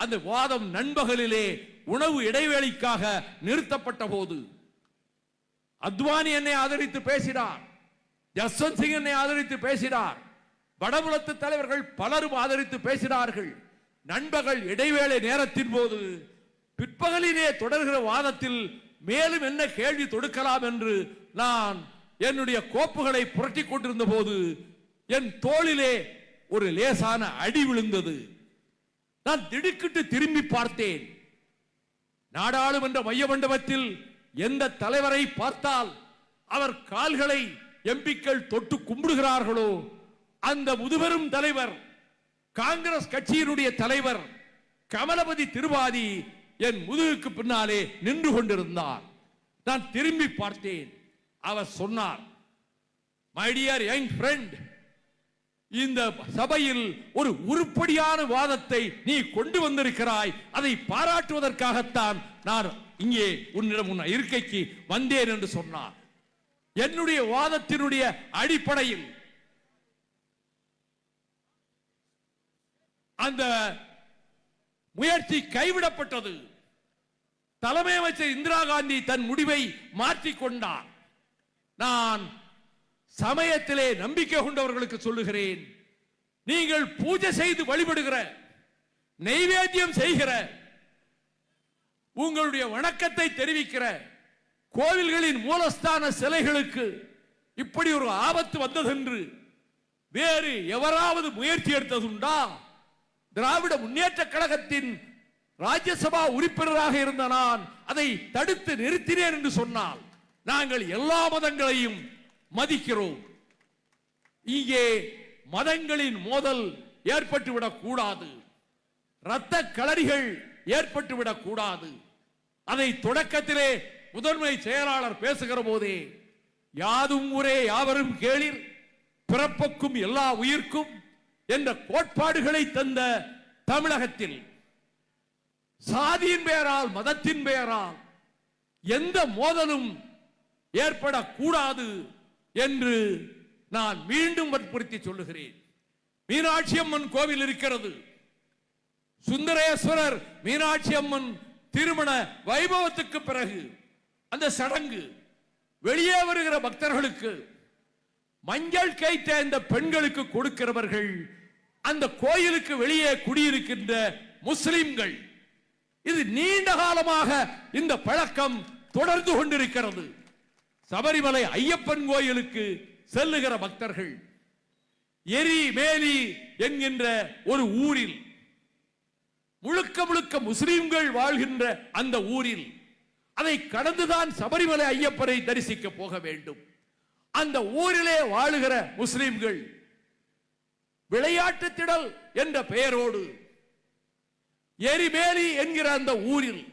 Speaker 1: அந்த வாதம் நண்பகலிலே உணவு இடைவேளைக்காக நிறுத்தப்பட்ட போது அத்வானி என்னை ஆதரித்து பேசினார், ஜஸ்வந்த் சிங் என்னை ஆதரித்து பேசினார், வடபுலத்து தலைவர்கள் பலரும் ஆதரித்து பேசினார்கள். நண்பகல் இடைவேளை நேரத்தின் போது பிற்பகலிலே தொடர்கிற வாதத்தில் மேலும் என்ன கேள்வி தொடுக்கலாம் என்று நான் என்னுடைய கோப்புகளை புரட்டி கொண்டிருந்த போது என் தோளிலே ஒரு லேசான அடி விழுந்தது. நான் திடுக்கிட்டு திரும்பி பார்த்தேன். நாடாளுமன்ற மைய மண்டபத்தில் எந்த தலைவரை பார்த்தால் அவர் கால்களை எம்பிக்கள் தொட்டு கும்பிடுகிறார்களோ, அந்த முதுபெரும் தலைவர், காங்கிரஸ் கட்சியினுடைய தலைவர் கமலபதி திருவாதி என் முதுகுக்கு பின்னாலே நின்று கொண்டிருந்தார். நான் திரும்பி பார்த்தேன். அவர் சொன்னார், மை டியர் யங் ஃப்ரெண்ட், இந்த சபையில் ஒரு உருப்படியான வாதத்தை நீ கொண்டு வந்திருக்கிறாய், அதை பாராட்டுவதற்காகத்தான் நான் இங்கே உன்னிடம் உன் இருக்கைக்கு வந்தேன் என்று சொன்னார். என்னுடைய வாதத்தினுடைய அடிப்படையில் அந்த முயற்சி கைவிடப்பட்டது. தலைமை அமைச்சர் இந்திரா காந்தி தன் முடிவை மாற்றிக்கொண்டார். நான் சமயத்திலே நம்பிக்கை கொண்டவர்களுக்கு சொல்லுகிறேன், நீங்கள் பூஜை செய்து வழிபடுகிற, நைவேத்தியம் செய்கிற, உங்களுடைய வணக்கத்தை தெரிவிக்கிற கோவில்களின் மூலஸ்தான சிலைகளுக்கு இப்படி ஒரு ஆபத்து வந்ததென்று வேறு எவராவது முயற்சி எடுத்ததுண்டா? திராவிட முன்னேற்ற கழகத்தின் ராஜ்யசபா உறுப்பினராக இருந்த நான் அதை தடுத்து நிறுத்தினேன் என்று சொன்னால், நாங்கள் எல்லா மதங்களையும் மதிக்கிறோம். இங்கே மதங்களின் மோதல் ஏற்பட்டுவிடக் கூடாது, இரத்த களரிகள் ஏற்பட்டுவிடக் கூடாது. அதை தொடக்கத்திலே முதன்மை செயலாளர் பேசுகிற போதே, யாதும் ஊரே யாவரும் கேளிர், பிறப்புக்கும் எல்லா உயிர்க்கும் என்ற கோட்பாடுகளை தந்த தமிழகத்தில் சாதியின் பெயரால், மதத்தின் பெயரால் எந்த மோதலும் ஏற்படக்கூடாது என்று நான் மீண்டும் வற்புறுத்தி சொல்லுகிறேன். மீனாட்சி அம்மன் கோவில் இருக்கிறது. சுந்தரேஸ்வரர் மீனாட்சி அம்மன் திருமண வைபவத்துக்கு பிறகு அந்த சடங்கு வெளியே வருகிற பக்தர்களுக்கு மஞ்சள் கைத்த இந்த பெண்களுக்கு கொடுக்கிறவர்கள் அந்த கோயிலுக்கு வெளியே குடியிருக்கின்ற முஸ்லிம்கள். இது நீண்ட காலமாக இந்த பழக்கம் தொடர்ந்து கொண்டிருக்கிறது. சபரிமலை ஐயப்பன் கோயிலுக்கு செல்லுகிற பக்தர்கள் எரிமேலி என்கின்ற ஒரு ஊரில் முழுக்க முழுக்க முஸ்லிம்கள் வாழ்கின்ற அந்த ஊரில் அதை கடந்துதான் சபரிமலை ஐயப்பனை தரிசிக்க போக வேண்டும். அந்த ஊரிலே வாழுகிற முஸ்லிம்கள் விளையாட்டு திடல் என்ற பெயரோடு எரிமேலி என்கிற அந்த ஊரில்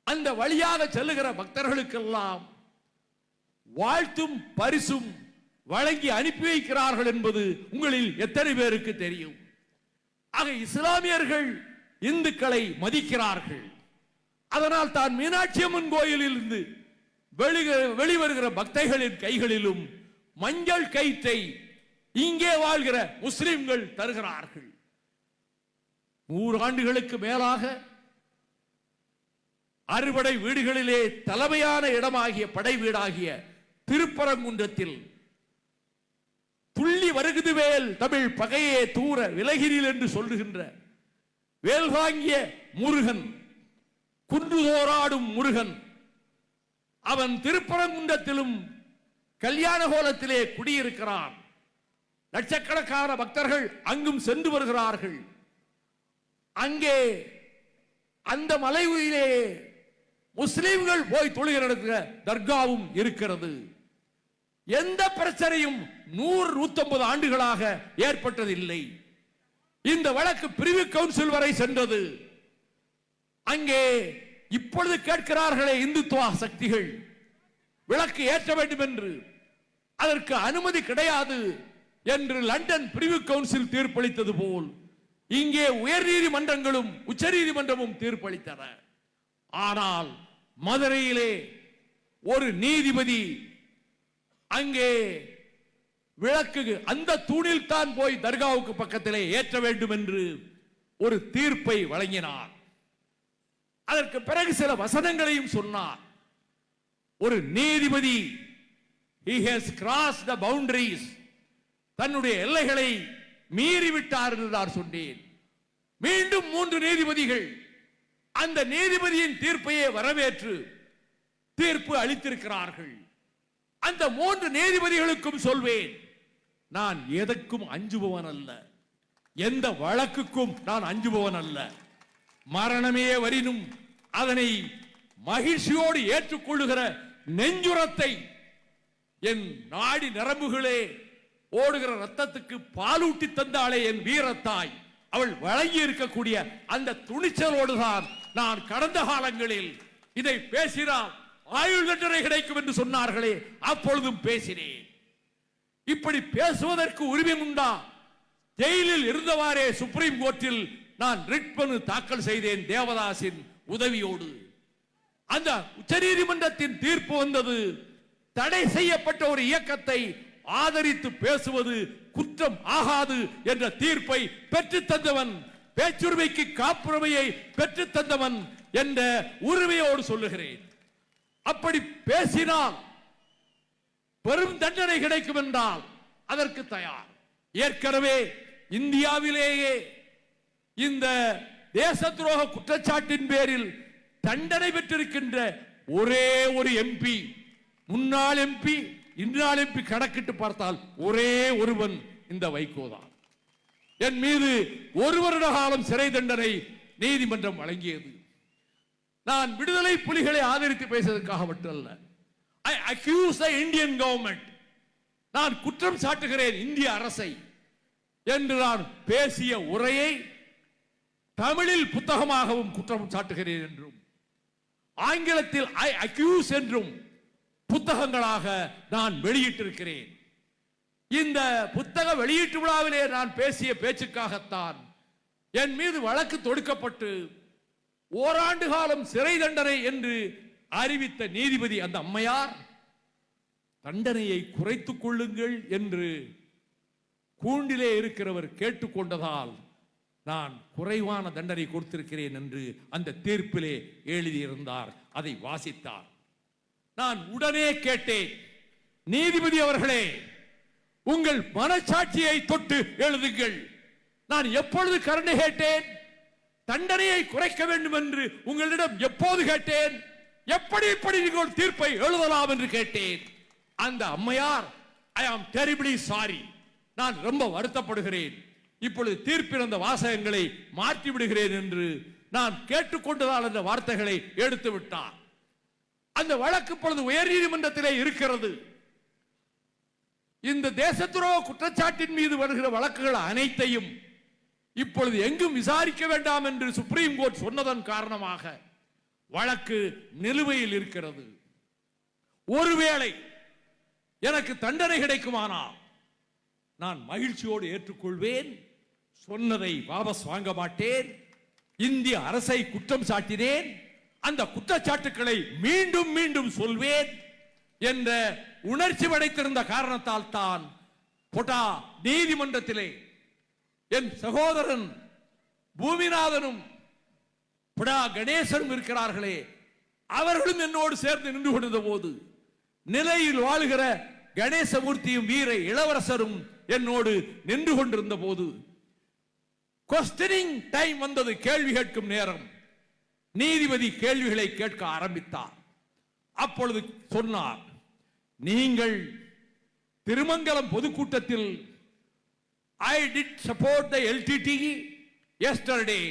Speaker 1: அந்த வழியாக செல்லுகிற பக்தர்களுக்கெல்லாம் வாழ்த்தும் பரிசும் வழங்கி அனுப்பி வைக்கிறார்கள் என்பது உங்களில் எத்தனை பேருக்கு தெரியும்? ஆக இஸ்லாமியர்கள் இந்துக்களை மதிக்கிறார்கள். அதனால் தான் மீனாட்சி அம்மன் கோயிலில் இருந்து வெளிவருகிற பக்தர்களின் கைகளிலும் மஞ்சள் கயிற்றை இங்கே வாழ்கிற முஸ்லிம்கள் தருகிறார்கள். 100 ஆண்டுகளுக்கு மேலாக அறுபடை வீடுகளிலே தலைமையான இடமாகிய படை வீடாகிய திருப்பரங்குன்றத்தில் துள்ளி வருகுது வேல் தமிழ் பகையே தூர விலகிரில் என்று சொல்லுகின்ற வேல்வாங்கிய முருகன், குன்றுதோராடும் முருகன், அவன் திருப்பரங்குன்றத்திலும் கல்யாண கோலத்திலே குடியிருக்கிறான். லட்சக்கணக்கான பக்தர்கள் அங்கும் சென்று வருகிறார்கள். அங்கே அந்த மலையிலே முஸ்லிம்கள் போய் தொழுகிற தர்காவும் இருக்கிறது. எந்த பிரச்சனையும் 100-150 ஆண்டுகளாக ஏற்பட்டதில்லை. இந்த வழக்கு பிரிவு கவுன்சில் வரை சென்றது. அங்கே இப்பொழுது கேட்கிறார்களே இந்துத்துவ சக்திகள் விளக்கு ஏற்ற வேண்டும் என்று, அதற்கு அனுமதி கிடையாது என்று லண்டன் பிரிவு கவுன்சில் தீர்ப்பளித்தது போல் இங்கே உயர் நீதிமன்றங்களும் உச்ச நீதிமன்றமும் தீர்ப்பளித்தன. ஆனால் மதுரையிலே ஒரு நீதிபதி அங்கே விளக்கு அந்த தூணில் தான் போய் தர்காவுக்கு பக்கத்திலே ஏற்ற வேண்டும் என்று ஒரு தீர்ப்பை வழங்கினார். அதற்கு பிறகு சில வசனங்களையும் சொன்னார். ஒரு நீதிபதி he has crossed the boundaries, தன்னுடைய எல்லைகளை மீறிவிட்டார் என்று நான் சொன்னேன். மீண்டும் 3 நீதிபதிகள் அந்த நீதிபதியின் தீர்ப்பையே வரவேற்று தீர்ப்பு அளித்திருக்கிறார்கள். அந்த 3 நீதிபதிகளுக்கும் சொல்வேன், நான் எதற்கும் அஞ்சுபவன் அல்ல, எந்த வழக்குக்கும் நான் அஞ்சுபவன் அல்ல. மரணமே வரினும் அதனை மகிழ்ச்சியோடு ஏற்றுக்கொள்ளுகிற நெஞ்சுரத்தை என் நாடி நரம்புகளே ஓடுகிற ரத்தத்துக்கு பாலூட்டி தந்தாளே என் வீரத்தாய், அவள் வழங்கி இருக்கக்கூடிய அந்த துணிச்சலோடுதான் நான் கடந்த காலங்களில் இதை பேசினால் ஆயுள் தண்டனை கிடைக்கும் என்று சொன்னார்களே, அப்பொழுதும் பேசினேன். இப்படி பேசுவதற்கு உரிமை உண்டா? ஜெயிலில் இருந்தவாறே சுப்ரீம் கோர்ட்டில் நான் ரிட் மனு தாக்கல் செய்தேன் தேவதாசின் உதவியோடு. அந்த உச்சநீதிமன்றத்தின் தீர்ப்பு வந்தது. தடை செய்யப்பட்ட ஒரு இயக்கத்தை ஆதரித்து பேசுவது குற்றம் ஆகாது என்ற தீர்ப்பை பெற்று தந்தவன், பேச்சுரிமைக்கு காப்புரிமையை பெற்று தந்தவன் என்ற உரிமையோடு சொல்லுகிறேன். அப்படி பேசினால் பெரும் தண்டனை கிடைக்கும் என்றால் அதற்கு தயார். ஏற்கனவே இந்தியாவிலேயே இந்த தேச துரோக குற்றச்சாட்டின் பேரில் தண்டனை பெற்றிருக்கின்ற ஒரே ஒரு எம்பி, முன்னாள் எம்பி, இந்நாள் எம்பி கணக்கிட்டு பார்த்தால் ஒரே ஒருவன் இந்த வைகோதான். என் மீது 1 வருட காலம் சிறை தண்டனை நீதிமன்றம் வழங்கியது. நான் விடுதலை புலிகளை ஆதரித்து பேசுவதற்காக மட்டுமல்ல. I accuse the Indian government, நான் குற்றம் சாட்டுகிறேன் இந்திய அரசை என்று நான் பேசிய உரையை தமிழில் புத்தகமாகவும் குற்றம் சாட்டுகிறேன் என்றும், ஆங்கிலத்தில் I accuse என்றும் புத்தகங்களாக நான் வெளியிட்டிருக்கிறேன். இந்த புத்தக வெளியீட்டு விழாவிலே நான் பேசிய பேச்சுக்காகத்தான் என் மீது வழக்கு தொடுக்கப்பட்டு ஓராண்டு காலம் சிறை தண்டனை என்று அறிவித்த நீதிபதி அந்த அம்மையார் தண்டனையை குறைத்துக் கொள்ளுங்கள் என்று கூண்டிலே இருக்கிறவர் கேட்டுக்கொண்டதால் நான் குறைவான தண்டனை கொடுத்திருக்கிறேன் என்று அந்த தீர்ப்பிலே எழுதியிருந்தார். அதை வாசித்தார். நான் உடனே கேட்டேன், நீதிபதி அவர்களே, உங்கள் மனசாட்சியை தொட்டு எழுதுங்கள். நான் எப்பொழுது கருணை கேட்டேன்? தண்டனையை குறைக்க வேண்டும் என்று உங்களிடம் எப்போது கேட்டேன்? எப்படி நீங்கள் தீர்ப்பை எழுதலாம் என்று கேட்டேன். அந்த அம்மையார், ஐ ஆம் டெரிபிளி சாரி, நான் ரொம்ப வருத்தப்படுகிறேன், இப்பொழுது தீர்ப்பில் அந்த வாசகங்களை மாற்றி விடுகிறேன் என்று நான் கேட்டுக்கொண்டதால் அந்த வார்த்தைகளை எடுத்து விட்டார். அந்த வழக்கு இப்பொழுது உயர்நீதிமன்றத்திலே இருக்கிறது. இந்த தேச துரோக குற்றச்சாட்டின் மீது வருகிற வழக்குகள் அனைத்தையும் இப்பொழுது எங்கும் விசாரிக்க வேண்டாம் என்று சுப்ரீம் கோர்ட் சொன்னதன் காரணமாக வழக்கு நிலுவையில் இருக்கிறது. ஒருவேளை எனக்கு தண்டனை கிடைக்குமானால் நான் மகிழ்ச்சியோடு ஏற்றுக்கொள்வேன். சொன்னதை வாபஸ் வாங்க மாட்டேன். இந்திய அரசை குற்றம் சாட்டினேன், அந்த குற்றச்சாட்டுக்களை மீண்டும் மீண்டும் சொல்வேன் என்ற உணர்ச்சி படைத்திருந்த காரணத்தால் தான் பொட்டா நீதிமன்றத்திலே என் சகோதரன் பூமிநாதனும் பொடா கணேசனும் இருக்கிறார்களே, அவர்களும் என்னோடு சேர்ந்து நின்று கொண்டிருந்த போது, நிலையில் வாழுகிற கணேசமூர்த்தியும் வீர இளவரசரும் என்னோடு நின்று கொண்டிருந்த போது, கொஸ்டினிங் டைம் வந்தது, கேள்வி கேட்கும் நேரம். நீதிபதி கேள்விகளை கேட்க ஆரம்பித்தார். அப்பொழுது சொன்னார், நீங்கள் திருமங்கலம் பொதுக்கூட்டத்தில் I did support the LTTE yesterday,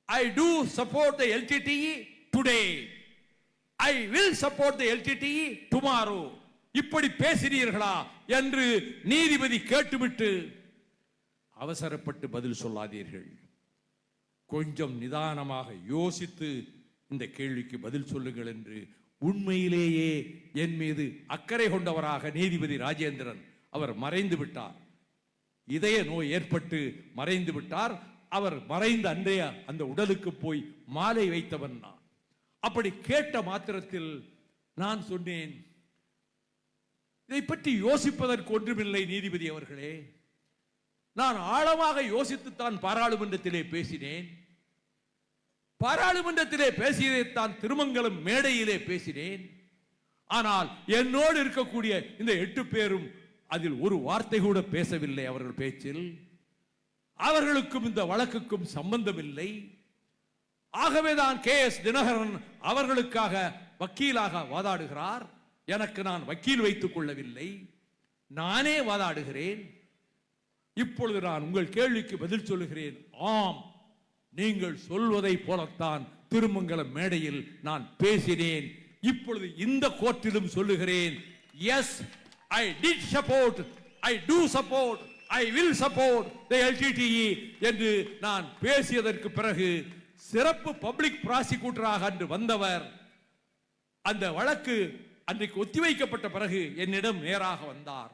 Speaker 1: I do support the LTTE today, I will support the LTTE tomorrow, இப்படி பேசினீர்களா என்று நீதிபதி கேட்டுவிட்டு, அவசரப்பட்டு பதில் சொல்லாதீர்கள், கொஞ்சம் நிதானமாக யோசித்து இந்த கேள்விக்கு பதில் சொல்லுங்கள் என்று உண்மையிலேயே என் மீது அக்கறை கொண்டவராக நீதிபதி ராஜேந்திரன் அவர் மறைந்து விட்டார். இதய நோய் ஏற்பட்டு மறைந்து விட்டார். அவர் மறைந்த அன்றைய அந்த உடலுக்கு போய் மாலை வைத்தவன் நான். அப்படி கேட்ட மாத்திரத்தில் நான் சொன்னேன், இதை பற்றி யோசிப்பதற்கு ஒன்றுமில்லை நீதிபதி அவர்களே, நான் ஆழமாக யோசித்துத்தான் பாராளுமன்றத்திலே பேசினேன். பாராளுமன்றத்திலே பேசியதைத்தான் திருமங்கலம் மேடையிலே பேசினேன். ஆனால் என்னோடு இருக்கக்கூடிய இந்த 8 பேரும் அதில் ஒரு வார்த்தை கூட பேசவில்லை. அவர்கள் பேச்சில் அவர்களுக்கும் இந்த வழக்குக்கும் சம்பந்தம் இல்லை. ஆகவேதான் KS தினகரன் அவர்களுக்காக வக்கீலாக வாதாடுகிறார். எனக்கு நான் வக்கீல் வைத்துக் கொள்ளவில்லை, நானே வாதாடுகிறேன். இப்பொழுது நான் உங்கள் கேள்விக்கு பதில் சொல்லுகிறேன். ஆம், நீங்கள் சொல்வதை போலத்தான் திருமங்கலம் மேடையில் நான் பேசினேன். இப்பொழுது இந்த கோர்ட்டிலும் சொல்லுகிறேன், S, I did support, I do support, I will support the LTTE என்று நான் பேசியதற்கு பிறகு சிறப்பு பப்ளிக் ப்ராசிக்யூட்டராக அன்று வந்தவர் அந்த வழக்கு அன்றைக்கு ஒத்திவைக்கப்பட்ட பிறகு என்னிடம் நேராக வந்தார்.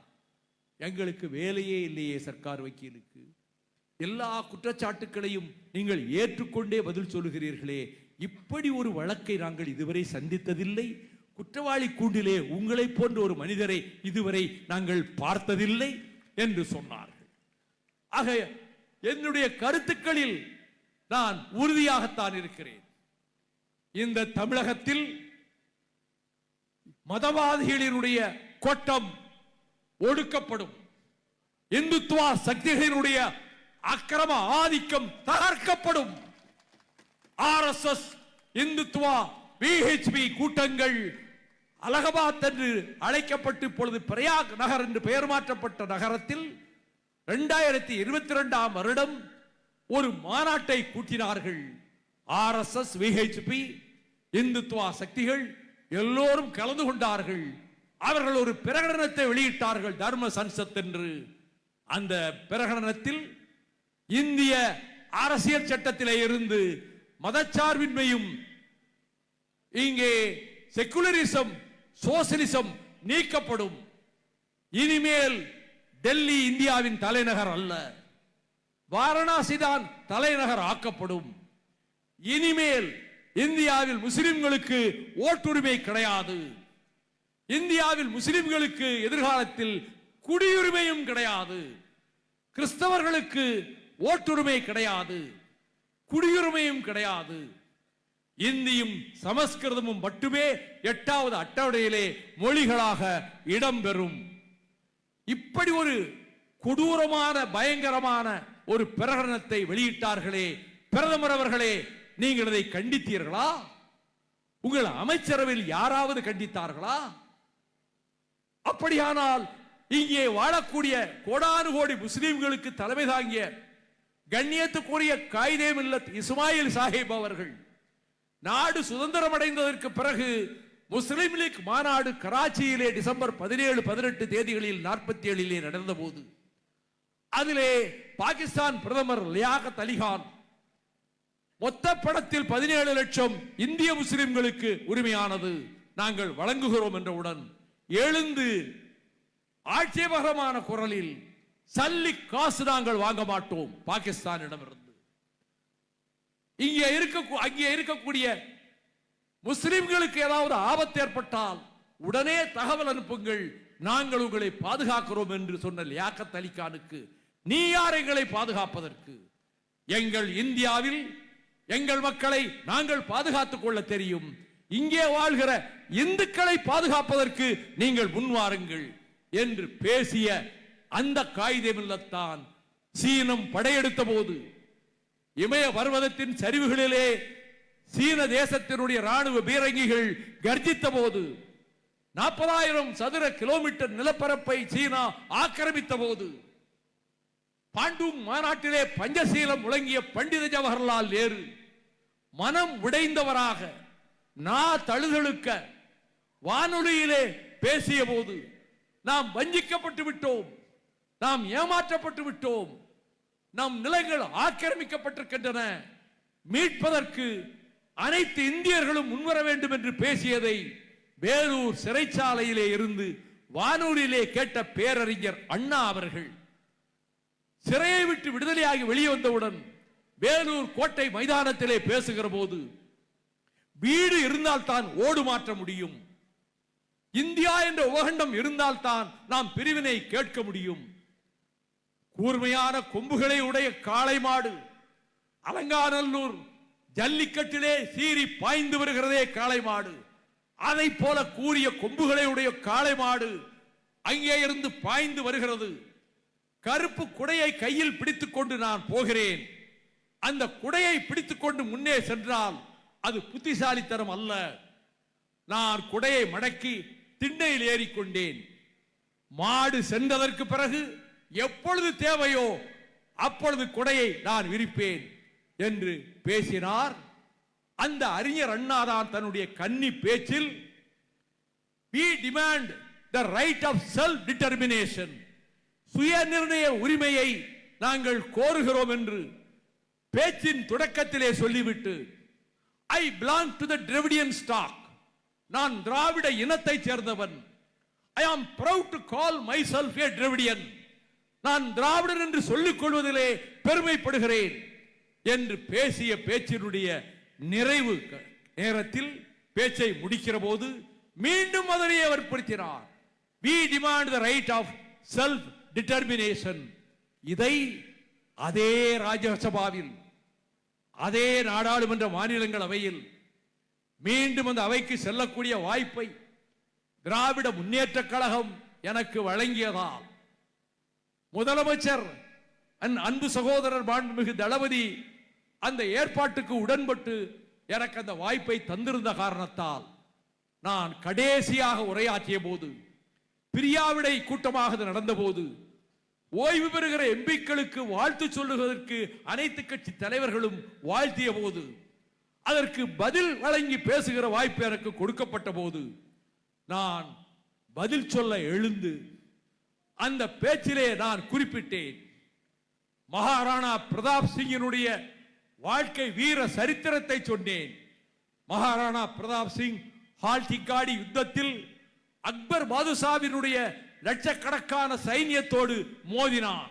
Speaker 1: எங்களுக்கு வேலையே இல்லையே சர்க்கார் வக்கீலுக்கு, எல்லா குற்றச்சாட்டுகளையும் நீங்கள் ஏற்றுக்கொண்டே பதில் சொல்லுகிறீர்களே, இப்படி ஒரு வழக்கை நாங்கள் இதுவரை சந்தித்ததில்லை, குற்றவாளி கூண்டிலே உங்களை போன்ற ஒரு மனிதரை இதுவரை நாங்கள் பார்த்ததில்லை என்று சொன்னார்கள். ஆக என்னுடைய கருத்துக்களில் நான் உறுதியாகத்தான் இருக்கிறேன். இந்த தமிழகத்தில் மதவாதிகளினுடைய கோட்டம் ஒடுக்கப்படும், இந்துத்துவ சக்திகளினுடைய அக்கிரம ஆதிக்கம் தகர்க்கப்படும். RSS இந்துத்துவா VHP கூட்டங்கள் அலகாபாத் என்று அழைக்கப்பட்டு இப்பொழுது பிரயாக் நகர் என்று பெயர் மாற்றப்பட்ட நகரத்தில் 2022ஆம் வருடம் ஒரு மாநாட்டை கூட்டினார்கள். RSS VHP இந்துத்துவ சக்திகள் எல்லோரும் கலந்து கொண்டார்கள். அவர்கள் ஒரு பிரகடனத்தை வெளியிட்டார்கள், தர்ம சன்சத் என்று. அந்த பிரகடனத்தில் இந்திய அரசியல் சட்டத்திலே இருந்து மதச்சார்பின்மையும் இங்கே செகுலரிசம் சோசியலிசம் நீக்கப்படும். இனிமேல் டெல்லி இந்தியாவின் தலைநகர் அல்ல, வாரணாசி தான் தலைநகர் ஆக்கப்படும். இனிமேல் இந்தியாவில் முஸ்லிம்களுக்கு ஓட்டுரிமை கிடையாது, இந்தியாவில் முஸ்லிம்களுக்கு எதிர்காலத்தில் குடியுரிமையும் கிடையாது, கிறிஸ்தவர்களுக்கு ஓட்டுரிமை கிடையாது, குடியுரிமையும் கிடையாது. இந்தியும் சமஸ்கிருதமும் மட்டுமே 8வது அட்டவணையிலே மொழிகளாக இடம்பெறும். இப்படி ஒரு கொடூரமான பயங்கரமான ஒரு பிரகடனத்தை வெளியிட்டார்களே, பிரதமர் அவர்களே, நீங்கள் இதை கண்டித்தீர்களா? உங்கள் அமைச்சரவையில் யாராவது கண்டித்தார்களா? அப்படியானால் இங்கே வாழக்கூடிய கோடானு கோடி முஸ்லிம்களுக்கு தலைமை தாங்கிய கண்ணியத்துக்குரிய காயிதே மில்லத் இஸ்மாயில் சாஹிப் அவர்கள் நாடு சுதந்திரம் அடைந்ததற்கு பிறகு முஸ்லிம் லீக் மாநாடு கராச்சியிலே டிசம்பர் 17, 18 தேதிகளில் 47 நடந்த போது அதிலே பாகிஸ்தான் பிரதமர் லியாகத் அலி கான் மொத்த பணத்தில் 17 லட்சம் இந்திய முஸ்லிம்களுக்கு உரிமையானது நாங்கள் வழங்குகிறோம் என்றவுடன் எழுந்து ஆட்சேபகரமான குரலில் சல்லி காசு நாங்கள் வாங்க மாட்டோம் பாகிஸ்தானிடமிருந்து, அங்கே இருக்கக்கூடிய முஸ்லிம்களுக்கு ஏதாவது ஆபத்து ஏற்பட்டால் உடனே தகவல் அனுப்புங்கள், நாங்கள் உங்களை பாதுகாக்கிறோம் என்று சொன்ன லியாகத் அலி கானுக்கு நீ யார் எங்களை பாதுகாப்பதற்கு? எங்கள் இந்தியாவில் எங்கள் மக்களை நாங்கள் பாதுகாத்துக் கொள்ள தெரியும், இங்கே வாழ்கிற இந்துக்களை பாதுகாப்பதற்கு நீங்கள் முன்வாருங்கள் என்று பேசிய அந்த காயிதே மில்லத்தான் சீனம் படையெடுத்த போது இமய பர்வதத்தின் சரிவுகளிலே சீன தேசத்தினுடைய ராணுவ பீரங்கிகள் கர்ஜித்த போது 40,000 சதுர கிலோமீட்டர் நிலப்பரப்பை சீனா ஆக்கிரமித்த போது பாண்டூங் மாநாட்டிலே பஞ்சசீலம் முழங்கிய பண்டித ஜவஹர்லால் நேரு மனம் உடைந்தவராக தழுதழுக்க வானொலியிலே பேசிய போது நாம் வஞ்சிக்கப்பட்டு விட்டோம், நாம் ஏமாற்றப்பட்டு விட்டோம், நம் நிலங்கள் ஆக்கிரமிக்கப்பட்டிருக்கின்றன, மீட்பதற்கு அனைத்து இந்தியர்களும் முன்வர வேண்டும் என்று பேசியதை வேலூர் சிறைச்சாலையிலே இருந்து வானூரிலே கேட்ட பேரறிஞர் அண்ணா அவர்கள் சிறையை விட்டு விடுதலையாகி வெளியே வந்தவுடன் வேலூர் கோட்டை மைதானத்திலே பேசுகிற போது வீடு இருந்தால் தான் ஓடு மாற்ற முடியும், இந்தியா என்ற உபகண்டம் இருந்தால் தான் நாம் பிரிவினை கேட்க முடியும், கூர்மையான கொம்புகளை உடைய காளை மாடு அலங்காநல்லூர் ஜல்லிக்கட்டிலே சீறி பாய்ந்து வருகிறதே காளை மாடு, அதை போல கூறிய கொம்புகளை உடைய காளை மாடு அங்கே இருந்து பாய்ந்து வருகிறது, கருப்பு குடையை கையில் பிடித்துக் கொண்டு நான் போகிறேன், அந்த குடையை பிடித்துக் கொண்டு முன்னே சென்றால் அது புத்திசாலித்தனம் அல்ல, நான் குடையை மடக்கி திண்ணையில் ஏறிக்கொண்டேன், மாடு சென்றதற்கு பிறகு எப்பொழுது தேவையோ அப்பொழுது குடையை நான் விரிப்பேன் என்று பேசினார். அந்த அறிஞர் அண்ணாதான் தன்னுடைய கன்னி பேச்சில் we demand the right of self determination, சுய நிர்ணய உரிமையை நாங்கள் கோருகிறோம் என்று பேச்சின் தொடக்கத்திலே சொல்லிவிட்டு I belong to the Dravidian stock, நான் திராவிட இனத்தை சேர்ந்தவன், I am proud to call myself a Dravidian, நான் திராவிடன் என்று சொல்லிக் கொள்வதிலே பெருமைப்படுகிறேன் என்று பேசிய பேச்சினுடைய நிறைவு நேரத்தில் பேச்சை முடிக்கிற போது மீண்டும் அதனையே வற்புறுத்தினார், we demand the right of self determination. இதை அதே ராஜ்யசபாவில் அதே நாடாளுமன்ற மாநிலங்களவையில் மீண்டும் அந்த அவைக்கு செல்லக்கூடிய வாய்ப்பை திராவிட முன்னேற்ற கழகம் எனக்கு வழங்கியதால் முதலமைச்சர் அன்பு சகோதரர் மாண்புமிகு தளபதி அந்த ஏற்பாட்டுக்கு உடன்பட்டு எனக்கு அந்த வாய்ப்பை தந்திருந்த காரணத்தால் நான் கடைசியாக உரையாற்றிய போது பிரியாவிடை கூட்டமாக நடந்த போது ஓய்வு பெறுகிற எம்பிக்களுக்கு வாழ்த்து சொல்லுவதற்கு அனைத்து கட்சி தலைவர்களும் வாழ்த்திய போது அதற்கு பதில் வழங்கி பேசுகிற வாய்ப்பு எனக்கு கொடுக்கப்பட்ட போது நான் பதில் சொல்ல எழுந்து அந்த பேச்சிலே நான் குறிப்பிட்டேன், மகாராணா பிரதாப் சிங்கினுடைய வாழ்க்கை வீர சரித்திரத்தை சொன்னேன். மகாராணா பிரதாப் சிங் ஹால்டிகாடி யுத்தத்தில் அக்பர் பாதுஷாவினுடைய லட்சக்கணக்கான சைன்யத்தோடு மோதினான்.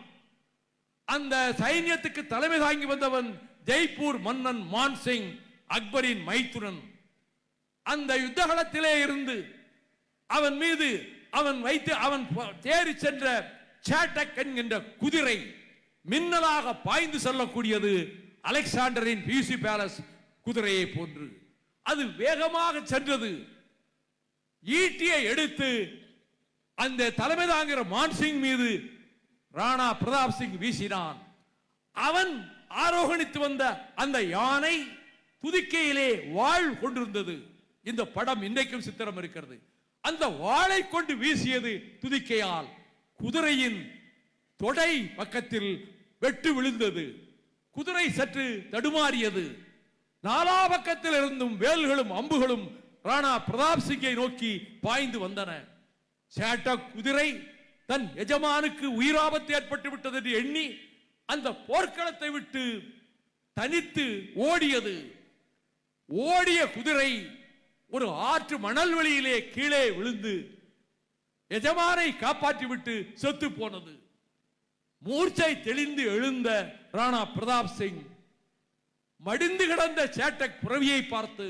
Speaker 1: அந்த சைன்யத்துக்கு தலைமை தாங்கி வந்தவன் ஜெய்ப்பூர் மன்னன் மான்சிங், அக்பரின் மைத்துனன். அந்த யுத்தகலத்திலே இருந்து அவன் மீது அவன் தேறி சென்ற சாட்டக் என்கின்ற குதிரை மின்னலாக பாய்ந்து செல்லக்கூடியது அலெக்சாண்டரின் பியூசி பேலஸ் குதிரையை போன்று. அது வேகமாக சென்றது. ஈட்டியை எடுத்து அந்த தலைமை தாங்கிற மான்சிங் மீது ராணா பிரதாப் சிங் வீசினான். அவன் ஆரோகணித்து வந்த அந்த யானை துதிக்கையிலே வாழ் கொண்டிருந்தது. இந்த படம் இன்றைக்கும் சித்திரம் இருக்கிறது. அந்த வாளை கொண்டு வீசியது துதிக்கையால் குதிரையின் தொடை பக்கத்தில் வெட்டு விழுந்தது. குதிரை சற்று தடுமாறியது. நாலா பக்கத்தில் இருந்தும் வேல்களும் அம்புகளும் ராணா பிரதாப் சிங்கை நோக்கி பாய்ந்து வந்தன. சேட்டக் குதிரை தன் எஜமானுக்கு உயிராபத்து ஏற்பட்டு விட்டது என்று எண்ணி அந்த போர்க்களத்தை விட்டு தனித்து ஓடியது. ஓடிய குதிரை ஒரு ஆற்று மணல் வெளியிலே கீழே விழுந்து எஜமானை காப்பாற்றிவிட்டு செத்து போனது. மூர்ச்சை தெளிந்து எழுந்த ராணா பிரதாப் சிங் மடிந்து கிடந்த சேட்டக் புரவியை பார்த்து,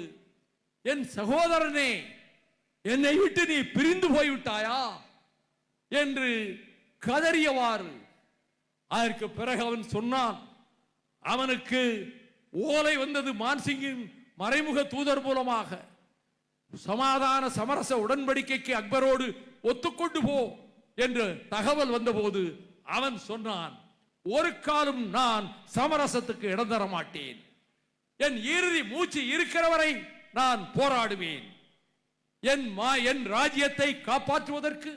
Speaker 1: என் சகோதரனே, என்னை விட்டு நீ பிரிந்து போய்விட்டாயா என்று கதறியவாறு. அதற்கு பிறகு அவன் சொன்னான், அவனுக்கு ஓலை வந்தது மான்சிங்கின் மறைமுக தூதர் மூலமாக. சமாதான சமரச உடன்படிக்கைக்கு அக்பரோடு ஒத்துக்கொண்டு போ என்று தகவல் வந்தபோது அவன் சொன்னான், ஒரு காலம் நான் சமரசத்துக்கு இடம் தர மாட்டேன். என் இறுதி மூச்சு இருக்கிறவரை நான் போராடுவேன். என் ராஜ்யத்தை காப்பாற்றுவதற்கு,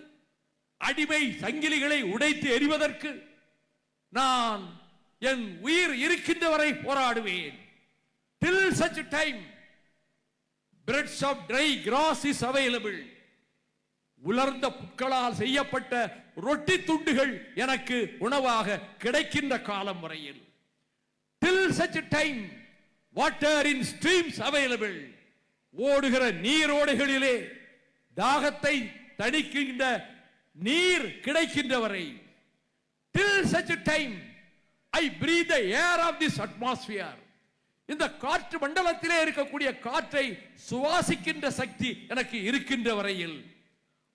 Speaker 1: அடிமை சங்கிலிகளை உடைத்து எறிவதற்கு நான் என் உயிர் இருக்கின்றவரை போராடுவேன். Till such time breads of dry grass is available. உலர்ந்த புற்களால் செய்யப்பட்ட ரொட்டி துண்டுகள் எனக்கு உணவாக கிடைக்கின்ற காலம் வரையில். Till such time water in streams available. ஓடுகிற நீரோடைகளிலே தாகத்தை தணிக்கின்ற நீர் கிடைக்கின்ற வரை. Till such time I breathe the air of this atmosphere. இந்த காற்று மண்டலத்திலே இருக்கக்கூடிய காற்றை சுவாசிக்கின்ற சக்தி எனக்கு இருக்கின்ற வரையில்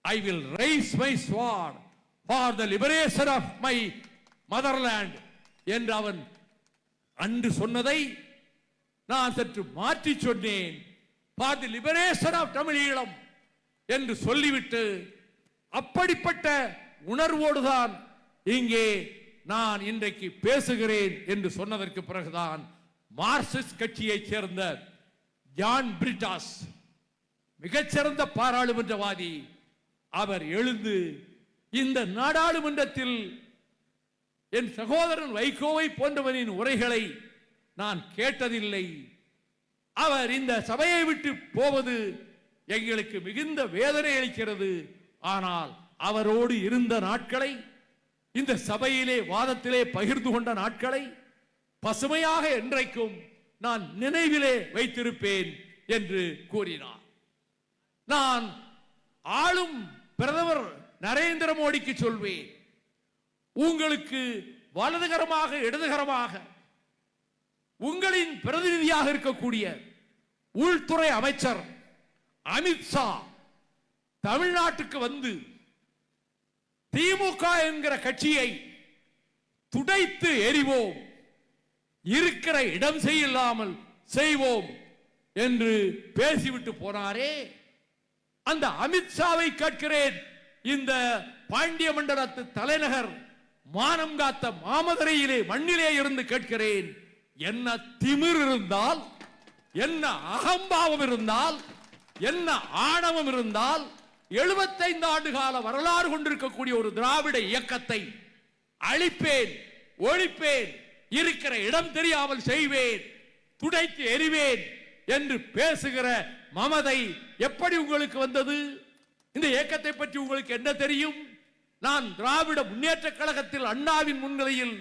Speaker 1: I will raise my sword for the liberation of my motherland என்று அவன் அன்று சொன்னதை நான் சற்று மாற்றி சொன்னேன். for the liberation of தமிழீழம் என்று சொல்லிவிட்டு, அப்படிப்பட்ட உணர்வோடுதான் இங்கே நான் இன்றைக்கு பேசுகிறேன் என்று சொன்னதற்கு பிறகுதான் மார்க்சிஸ்ட் கட்சியைச் சேர்ந்த ஜான் பிரிட்டாஸ், மிகச்சிறந்த பாராளுமன்றவாதி, அவர் எழுந்து இந்த நாடாளுமன்றத்தில் என் சகோதரன் வைகோவை போன்றவனின் உரைகளை நான் கேட்டதில்லை. அவர் இந்த சபையை விட்டு போவது எங்களுக்கு மிகுந்த வேதனை அளிக்கிறது. ஆனால் அவரோடு இருந்த நாட்களை, இந்த சபையிலே வாதத்திலே பகிர்ந்து கொண்ட நாட்களை பசுமையாக என்றைக்கும் நான் நினைவிலே வைத்திருப்பேன் என்று கூறினார். நான் ஆளும் பிரதமர் நரேந்திர மோடிக்கு சொல்வேன், உங்களுக்கு வலதுகரமாக இடதுகரமாக உங்களின் பிரதிநிதியாக இருக்கக்கூடிய உள்துறை அமைச்சர் அமித்ஷா தமிழ்நாட்டுக்கு வந்து திமுக என்கிற கட்சியை துடைத்து எறிவோம், இருக்கிற இடம் செய்யலாமல் செய்வோம் என்று பேசிவிட்டு போனாரே, அந்த அமித்ஷாவை கேட்கிறேன். இந்த பாண்டிய மண்டலத்து தலைநகர் மானம் காத்த மாமதுரையிலே மண்ணிலே இருந்து கேட்கிறேன், என்ன திமிர் இருந்தால், என்ன அகம்பாவம் இருந்தால், என்ன ஆணவம் இருந்தால் 75 ஆண்டு கால வரலாறு கொண்டிருக்கக்கூடிய ஒரு திராவிட இயக்கத்தை அழிப்பேன், ஒழிப்பேன், இருக்கிற இடம் தெரியாமல் செய்வேன், துடைத்து எறிவேன் என்று பேசுகிற மமதை எப்படி உங்களுக்கு வந்தது? இந்த இயக்கத்தை பற்றி உங்களுக்கு என்ன தெரியும்? நான் திராவிட முன்னேற்ற கழகத்தில் அண்ணாவின் முன்னிலையில்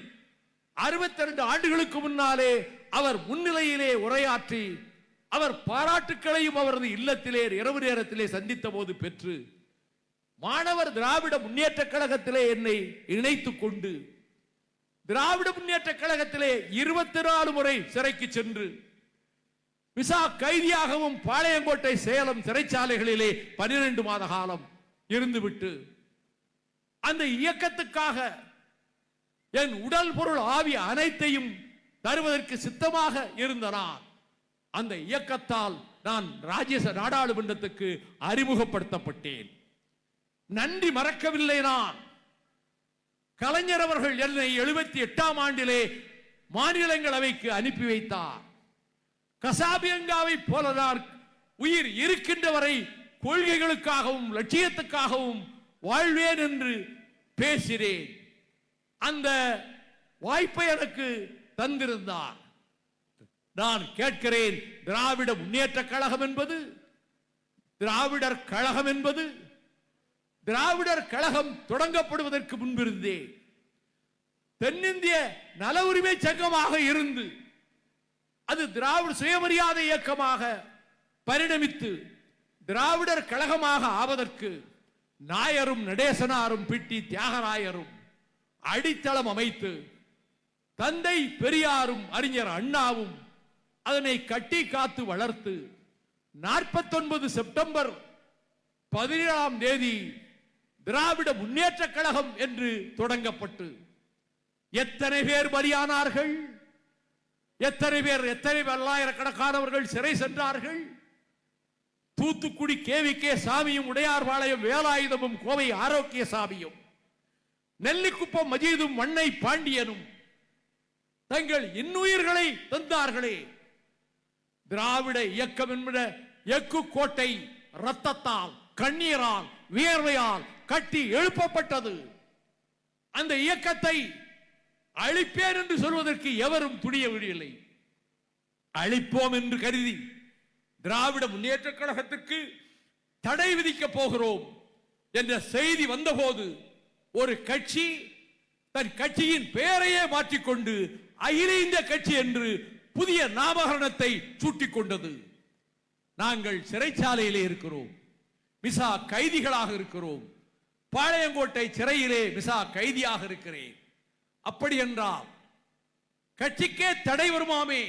Speaker 1: 62 ஆண்டுகளுக்கு முன்னாலே அவர் முன்னிலையிலே உரையாற்றி, அவர் பாராட்டுக்களையும் அவரது இல்லத்திலே இரவு நேரத்திலே சந்தித்த போது பெற்று, மாணவர் திராவிட முன்னேற்ற கழகத்திலே என்னை இணைத்துக் கொண்டு, திராவிட முன்னேற்ற கழகத்திலே 24 முறை சிறைக்கு சென்று, விசா கைதியாகவும் பாளையங்கோட்டை சேலம் சிறைச்சாலைகளிலே 12 மாத காலம் இருந்துவிட்டு, அந்த இயக்கத்துக்காக என் உடல் பொருள் ஆவி அனைத்தையும் தருவதற்கு சித்தமாக இருந்த நான், அந்த இயக்கத்தால் நான் ராஜ்யசபா நாடாளுமன்றத்துக்கு அறிமுகப்படுத்தப்பட்டேன். நன்றி மறக்கவில்லை நான். கலைஞர் அவர்கள் என்னை 78ஆம் ஆண்டிலே மாநிலங்களவைக்கு அனுப்பி வைத்தார். கசாபியங்காவை போல நான் உயிர் இருக்கின்ற வரை கொள்கைகளுக்காகவும் லட்சியத்துக்காகவும் வாழ்வேன் என்று பேசினேன். அந்த வாய்ப்பை எனக்கு தந்திருந்தார். நான் கேட்கிறேன், திராவிட முன்னேற்ற கழகம் என்பது, திராவிடர் கழகம் என்பது, திராவிடர் கழகம் தொடங்கப்படுவதற்கு முன்பிருந்தே தென்னிந்திய நல உரிமை சங்கமாக இருந்து அது திராவிட சுயமரியாதை இயக்கமாக பரிணமித்து திராவிடர் கழகமாக ஆவதற்கு நாயரும் நடேசனாரும் பிட்டி தியாகராயரும் அடித்தளம் அமைத்து தந்தை பெரியாரும் அறிஞர் அண்ணாவும் அதனை கட்டி காத்து வளர்த்து 49 செப்டம்பர் 17 திராவிட முன்னேற்ற கழகம் என்று தொடங்கப்பட்டு எத்தனை பேர் பலியானார்கள், எத்தனை பல்லாயிரக்கணக்கானவர்கள் சிறை சென்றார்கள். தூத்துக்குடி KVK சாமியும், உடையார்பாளையம் வேலாயுதமும், கோவை ஆரோக்கிய சாமியும், நெல்லிக்குப்பம் மஜீதும், மண்ணை பாண்டியனும் தங்கள் இன்னுயிர்களை தந்தார்களே. திராவிட இயக்கம் என்கிற எக்கு கோட்டை ரத்தத்தால், கண்ணீரால், வியர்வையால் கட்டி எழுப்பப்பட்டது. அந்த இயக்கத்தை அழிப்பேன் என்று சொல்வதற்கு எவரும் துணியவில்லை. அழிப்போம் என்று கருதி திராவிட முன்னேற்ற கழகத்திற்கு தடை விதிக்கப் போகிறோம் என்ற செய்தி வந்தபோது ஒரு கட்சி தன் கட்சியின் பெயரையே மாற்றிக்கொண்டு அகில இந்திய கட்சி என்று புதிய நாமகரணத்தை சூட்டிக் கொண்டது. நாங்கள் சிறைச்சாலையிலே இருக்கிறோம், மிசா கைதிகளாக இருக்கிறோம். பாளையங்கோட்டை சிறையிலே மிசா கைதியாக இருக்கிறேன். அப்படி என்றால் கட்சிக்கே தடை வருமாமே,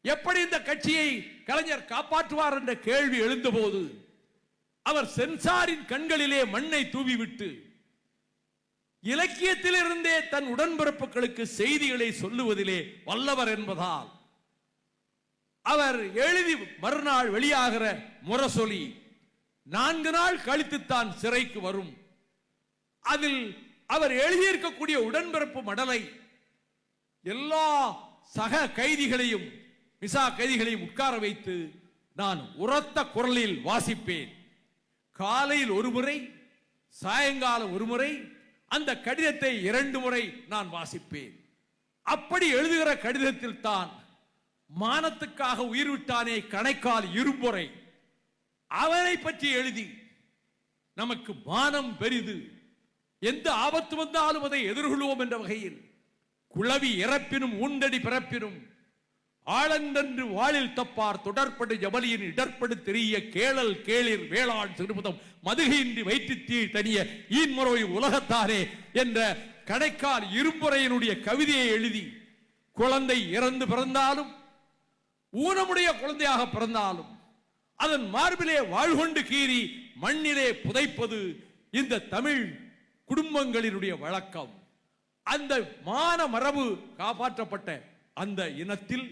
Speaker 1: எப்படி இந்த கட்சியை கலைஞர் காப்பாற்றுவார் என்ற கேள்வி எழுந்தபோது அவர் சென்சாரின் கண்களிலே மண்ணை தூவிவிட்டு இலக்கியத்திலிருந்தே தன் உடன்பிறப்புகளுக்கு செய்திகளை சொல்லுவதிலே வல்லவர் என்பதால் அவர் எழுதி மறுநாள் வெளியாகிற முரசொலி 4 நாள் கழித்துத்தான் சிறைக்கு வரும். அதில் அவர் எழுதியிருக்கக்கூடிய உடன்பிறப்பு மடலை எல்லா சக கைதிகளையும், மிசா கைதிகளையும் உட்கார வைத்து நான் உரத்த குரலில் வாசிப்பேன். காலையில் ஒரு முறை, சாயங்காலம் ஒரு முறை, அந்த கடிதத்தை 2 முறை நான் வாசிப்பேன். அப்படி எழுதுகிற கடிதத்தில் தான் மானத்துக்காக உயிர் விட்டானே கணைக்கால் இரும்புரை, அவனை பற்றி எழுதி நமக்கு மானம் பெரிது, எந்த ஆபத்து வந்தாலும் அதை எதிர்கொள்வோம் என்ற வகையில் குளவி இறப்பினும் ஊண்டடி பிறப்பினும் ஆளந்தன்று வாளில் தப்பார் தொடர்படு ஜபலியின் இடர்படு தெரிய கேளல் கேளிர் வேளாண் சிறுபதம் மதுகையின்றி வயிற்றுத்தீ தனிய ஈன்முறை உலகத்தாரே என்ற கடைக்கால் இரும்புறையினுடைய கவிதையை எழுதி, குழந்தை இறந்து பிறந்தாலும் ஊனமுடைய குழந்தையாக பிறந்தாலும் அதன் மார்பிலே வாழ்கொண்டு கீறி மண்ணிலே புதைப்பது இந்த தமிழ் குடும்பங்களினுடைய வழக்கம். அந்த மான மரபு காப்பாற்றப்பட்ட அந்த இனத்தில்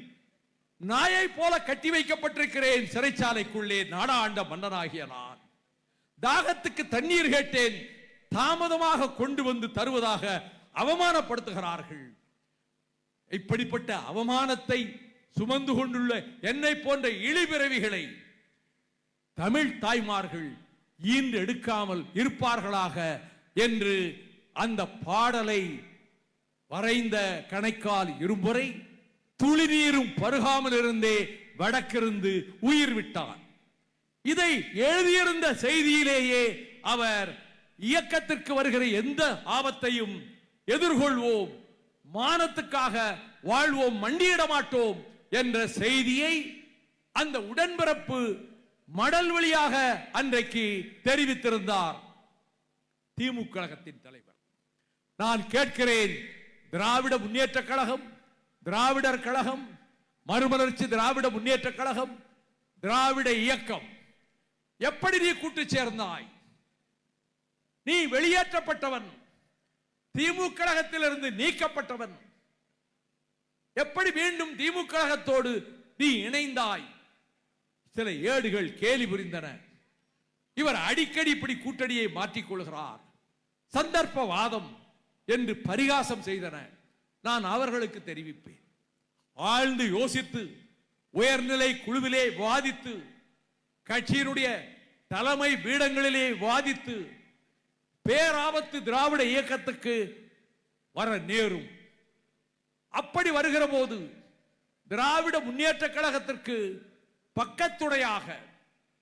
Speaker 1: நாயை போல கட்டி வைக்கப்பட்டிருக்கிறேன் சிறைச்சாலைக்குள்ளே. நாடாண்ட மன்னனாகிய நான் தாகத்துக்கு தண்ணீர் கேட்டேன், தாமதமாக கொண்டு வந்து தருவதாக அவமானப்படுத்துகிறார்கள். இப்படிப்பட்ட அவமானத்தை சுமந்து கொண்டுள்ள என்னை போன்ற இழிபிறவிகளை தமிழ் தாய்மார்கள் ஈன்று எடுக்காமல் இருப்பார்களாக என்று அந்த பாடலை வரைந்த கணைக்கால் இரும்புரை துளி நீரும் பருகாமல் இருந்தே வடக்கிருந்து உயிர் விட்டான். இதை எழுதியிருந்த செய்தியிலேயே அவர் இயக்கத்திற்கு வருகிற எந்த ஆபத்தையும் எதிர்கொள்வோம், மானத்துக்காக வாழ்வோம், மண்டியிட மாட்டோம் என்ற செய்தியை அந்த உடன்பிறப்பு மடல் வழியாக அன்றைக்கு தெரிவித்திருந்தார் திமுக கழகத்தின் தலைவர். நான் கேட்கிறேன், திராவிட முன்னேற்ற கழகம், திராவிடர் கழகம், மறுமலர்ச்சி திராவிட முன்னேற்ற கழகம், திராவிட இயக்கம் எப்படி நீ கூட்டு சேர்ந்தாய்? நீ வெளியேற்றப்பட்டவன், திமுக கழகத்திலிருந்து நீக்கப்பட்டவன், எப்படி மீண்டும் திமுக கழகத்தோடு நீ இணைந்தாய்? சில ஏடுகள் கேலி புரிந்தன. இவர் அடிக்கடி இப்படி கூட்டணியை மாற்றிக் கொள்கிறார், சந்தர்ப்பவாதம் என்று பரிகாசம் செய்தன. நான் அவர்களுக்கு தெரிவிப்பேன், ஆழ்ந்து யோசித்து உயர்நிலை குழுவிலே வாதித்து கட்சியினுடைய தலைமை பீடங்களிலே வாதித்து பேராபத்து திராவிட இயக்கத்துக்கு வர நேரும். அப்படி வருகிற போது திராவிட முன்னேற்ற கழகத்திற்கு பக்கத்துடையாக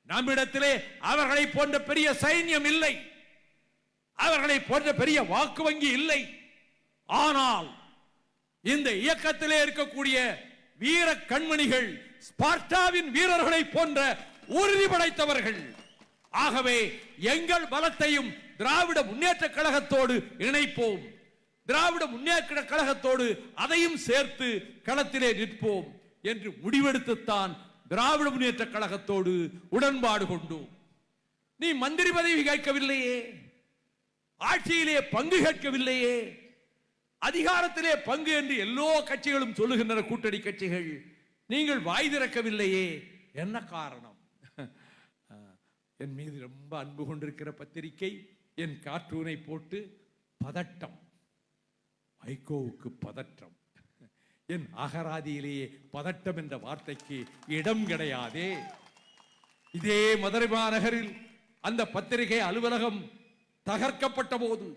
Speaker 1: நம்மிடத்திலே அவர்களை போன்ற பெரிய சைன்யம் இல்லை, அவர்களை போன்ற பெரிய வாக்கு வங்கி இல்லை. ஆனால் இந்த இயக்கத்திலே இருக்கக்கூடிய வீர கண்மணிகள் ஸ்பார்ட்டாவின் வீரர்களை போன்ற உறுதி படைத்தவர்கள். ஆகவே எங்கள் பலத்தையும் திராவிட முன்னேற்ற கழகத்தோடு இணைப்போம், திராவிட முன்னேற்ற கழகத்தோடு அதையும் சேர்த்து களத்திலே நிற்போம் என்று முடிவெடுத்துத்தான் திராவிட முன்னேற்ற கழகத்தோடு உடன்பாடு கொண்டோம். நீ மந்திரி பதவி கேட்கவில்லையே, ஆட்சியிலே பங்கு கேட்கவில்லையே, அதிகாரத்திலே பங்கு என்று எல்லா கட்சிகளும் சொல்லுகின்றன, கூட்டணி கட்சிகள். நீங்கள் வாய் திறக்கவில்லையே, என்ன காரணம்? என் மீது ரொம்ப அன்பு கொண்டிருக்கிற பத்திரிகை என் கார்ட்டூனை போட்டு பதட்டம், வைகோவுக்கு பதட்டம். என் அகராதியிலேயே பதட்டம் என்ற வார்த்தைக்கு இடம் கிடையாதே. இதே மதுரை மாநகரில் அந்த பத்திரிகை அலுவலகம் தகர்க்கப்பட்ட போது,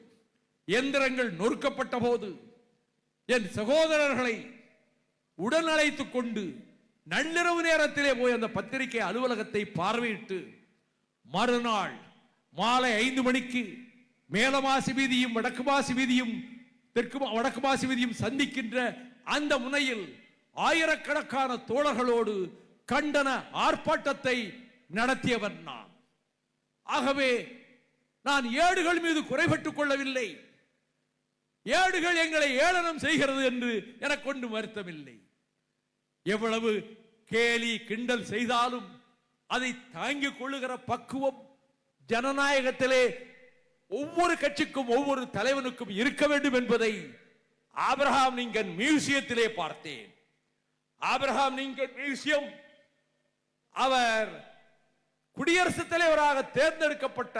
Speaker 1: இயந்திரங்கள் நொறுக்கப்பட்ட போது என் சகோதரர்களை உடன் அழைத்துக் கொண்டு நள்ளிரவு நேரத்திலே போய் அந்த பத்திரிகை அலுவலகத்தை பார்வையிட்டு மறுநாள் மாலை 5 மணிக்கு மேலமாசி வீதியும் வடக்கு மாசி வீதியும் வடக்கு மாசி வீதியும் சந்திக்கின்ற அந்த முனையில் ஆயிரக்கணக்கான தோழர்களோடு கண்டன ஆர்ப்பாட்டத்தை நடத்தியவன் நான். ஆகவே நான் ஏடுகள் மீது குறைபட்டுக் கொள்ளவில்லை. ஏடுகள் எங்களை ஏளனம் செய்கிறது என்று எனக்கு கொண்டு வருத்தமில்லை. எவ்வளவு கேலி கிண்டல் செய்தாலும் அதை தாங்கிக் கொள்ளுகிற பக்குவம் ஜனநாயகத்திலே ஒவ்வொரு கட்சிக்கும் ஒவ்வொரு தலைவனுக்கும் இருக்க வேண்டும் என்பதை ஆபிரகாம் லிங்கன் மியூசியத்திலே பார்த்தேன். ஆபிரகாம் லிங்கன் மியூசியம் அவர் குடியரசுத் தலைவராக தேர்ந்தெடுக்கப்பட்ட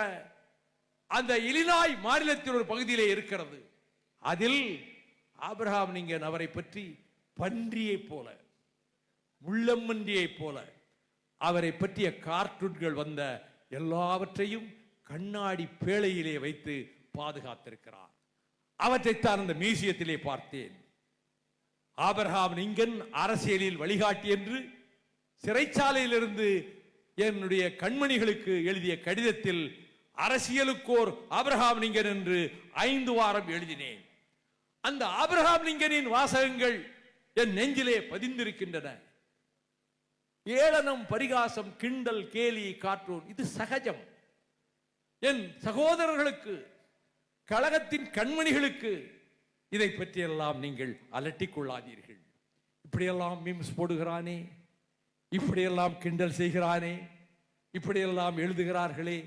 Speaker 1: அந்த இலினாய் மாநிலத்தின் ஒரு பகுதியிலே இருக்கிறது. அதில் ஆபிரகாம் லிங்கன் அவரை பற்றி பன்றியை போல, முள்ளம்மன்றியை போல அவரை பற்றிய கார்ட்டூன்கள் வந்த எல்லாவற்றையும் கண்ணாடி பேழையிலே வைத்து பாதுகாத்திருக்கிறார். அவற்றைத்தான் அந்த மியூசியத்திலே பார்த்தேன். ஆபிரகாம் லிங்கன் அரசியலில் வழிகாட்டி என்று சிறைச்சாலையிலிருந்து என்னுடைய கண்மணிகளுக்கு எழுதிய கடிதத்தில் அரசியலுக்கோர் ஆபிரகாம் லிங்கன் என்று 5 வாரம் எழுதினேன். அந்த ஆபிரகாம் லிங்கனின் வாசகங்கள் என் நெஞ்சிலே பதிந்திருக்கின்றன. ஏளனம், பரிகாசம், கிண்டல், கேலி, கார்ட்டூன் இது சகஜம். என் சகோதரர்களுக்கு, கழகத்தின் கண்மணிகளுக்கு இதை பற்றியெல்லாம் நீங்கள் அலட்டிக் கொள்ளாதீர்கள். இப்படியெல்லாம் மீம்ஸ் போடுகிறானே, இப்படியெல்லாம் கிண்டல் செய்கிறானே, இப்படியெல்லாம் எழுதுகிறார்களே,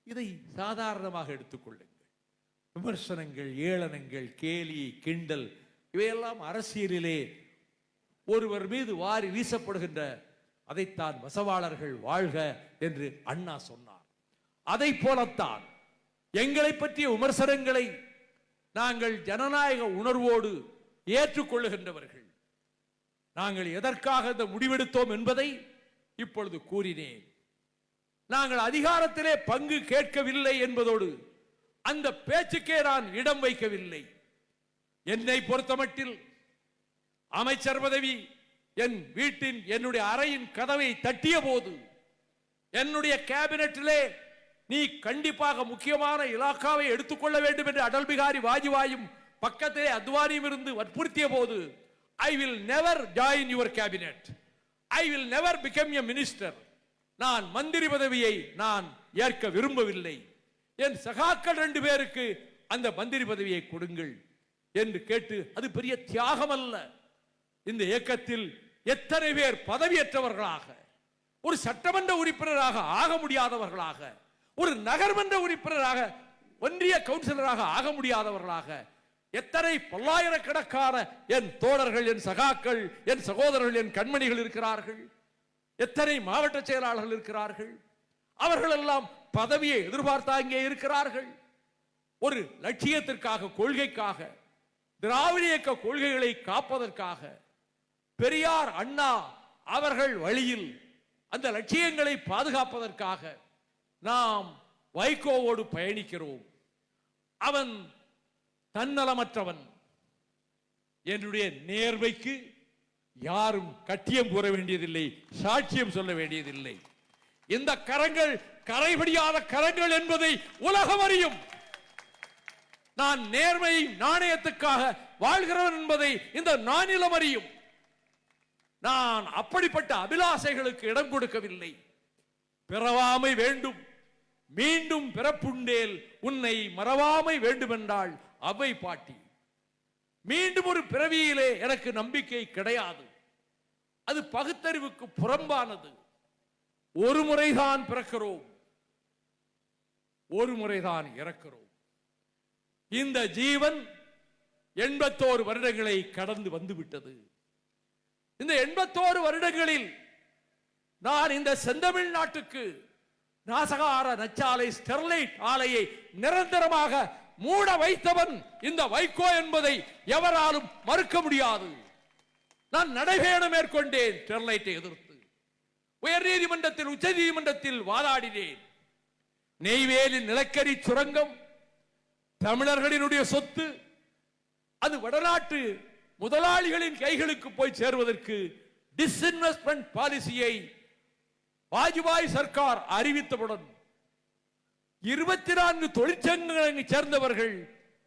Speaker 1: இதை சாதாரணமாக எடுத்துக்கொள்ளுங்கள். விமர்சனங்கள், ஏளனங்கள், கேலி, கிண்டல் இவையெல்லாம் அரசியலிலே ஒருவர் மீது வாரி வீசப்படுகின்ற, அதைத்தான் வசவாளர்கள் வாழ்க என்று அண்ணா சொன்னார். அதை போலத்தான் எங்களை பற்றிய விமர்சனங்களை நாங்கள் ஜனநாயக உணர்வோடு ஏற்றுக்கொள்ளுகின்றவர்கள். நாங்கள் எதற்காக இந்த முடிவெடுத்தோம் என்பதை இப்பொழுது கூறினேன். நாங்கள் அதிகாரத்திலே பங்கு கேட்கவில்லை என்பதோடு அந்த பேச்சுக்கே நான் இடம் வைக்கவில்லை. என்னை பொறுத்தமட்டில் அமைச்சர் பதவி என் வீட்டின் என்னுடைய அறையின் கதவை தட்டிய போது என்னுடைய கேபினெட்டிலே நீ கண்டிப்பாக முக்கியமான இலாக்காவை எடுத்துக்கொள்ள வேண்டும் என்று அடல் பிகாரி வாஜ்பாயும் பக்கத்திலே அத்வானியும் இருந்து வற்புறுத்திய போது I will never join your cabinet. I will never become a minister. நான் மந்திரி பதவியை நான் ஏற்க விரும்பவில்லை. என் சகாக்கள் 2 பேருக்கு அந்த மந்திரி பதவியை கொடுங்கள் என்று கேட்டு, அது பெரிய தியாகம் அல்ல. இந்த இயக்கத்தில் எத்தனை பேர் பதவியற்றவர்களாக, ஒரு சட்டமன்ற உறுப்பினராக ஆக முடியாதவர்களாக, ஒரு நகர்மன்ற உறுப்பினராக, ஒன்றிய கவுன்சிலராக ஆக முடியாதவர்களாக எத்தனை பல்லாயிரக்கணக்கான என் தோழர்கள், என் சகாக்கள், என் சகோதரர்கள், என் கண்மணிகள் இருக்கிறார்கள். எத்தனை மாவட்ட செயலாளர்கள் இருக்கிறார்கள். அவர்கள் எல்லாம் பதவியை எதிர்பார்த்தாங்கே இருக்கிறார்கள். ஒரு லட்சியத்திற்காக, கொள்கைக்காக, திராவிட இயக்க கொள்கைகளை காப்பதற்காக பெரியார், அண்ணா அவர்கள் வழியில் அந்த லட்சியங்களை பாதுகாப்பதற்காக நாம் வைகோவோடு பயணிக்கிறோம். அவன் தன்னலமற்றவன். என்னுடைய நேர்மைக்கு யாரும் கட்டியம் கூற வேண்டியதில்லை, சாட்சியம் சொல்ல வேண்டியதில்லை. இந்த கரங்கள் கரைபடியாத கரங்கள் என்பதை உலகம் அறியும். நான் நேர்மை நாணயத்துக்காக வாழ்கிறவன் என்பதை இந்த நானிலம் அறியும். நான் அப்படிப்பட்ட அபிலாசைகளுக்கு இடம் கொடுக்கவில்லை. பிறவாமை வேண்டும், மீண்டும் பிறப்புண்டேல் உன்னை மறவாமை வேண்டுமென்றாள் அவ்வை பாட்டி. மீண்டும் ஒரு பிறவியிலே எனக்கு நம்பிக்கை கிடையாது. அது பகுத்தறிவுக்கு புறம்பானது. ஒரு முறைதான் பிறக்கிறோம், ஒரு முறைதான் இறக்கிறோம். இந்த ஜீவன் 81 வருடங்களை கடந்து வந்துவிட்டது. இந்த 81 வருடங்களில் நான் இந்த செந்தமிழ் நாட்டுக்கு நாசகார நச்சாலை ஸ்டெர்லைட் ஆலையை நிரந்தரமாக மூட வைத்தவன் இந்த வைகோ என்பதை எவராலும் மறுக்க முடியாது. நான் நடைபயணம் மேற்கொண்டேன் ஸ்டெர்லைட்டை எதிர்த்து. உயர் நீதிமன்றத்தில், உச்ச நீதிமன்றத்தில் வாதாடினேன். நெய்வேலி நிலக்கரி சுரங்கம் தமிழர்களினுடைய சொத்து. அது வடநாட்டு முதலாளிகளின் கைகளுக்கு போய் சேருவதற்கு டிஸ்இன்வெஸ்ட்மெண்ட் பாலிசியை வாஜ்பாய் சர்க்கார் அறிவித்தவுடன் 24 தொழிற்சங்கங்களை சேர்ந்தவர்கள்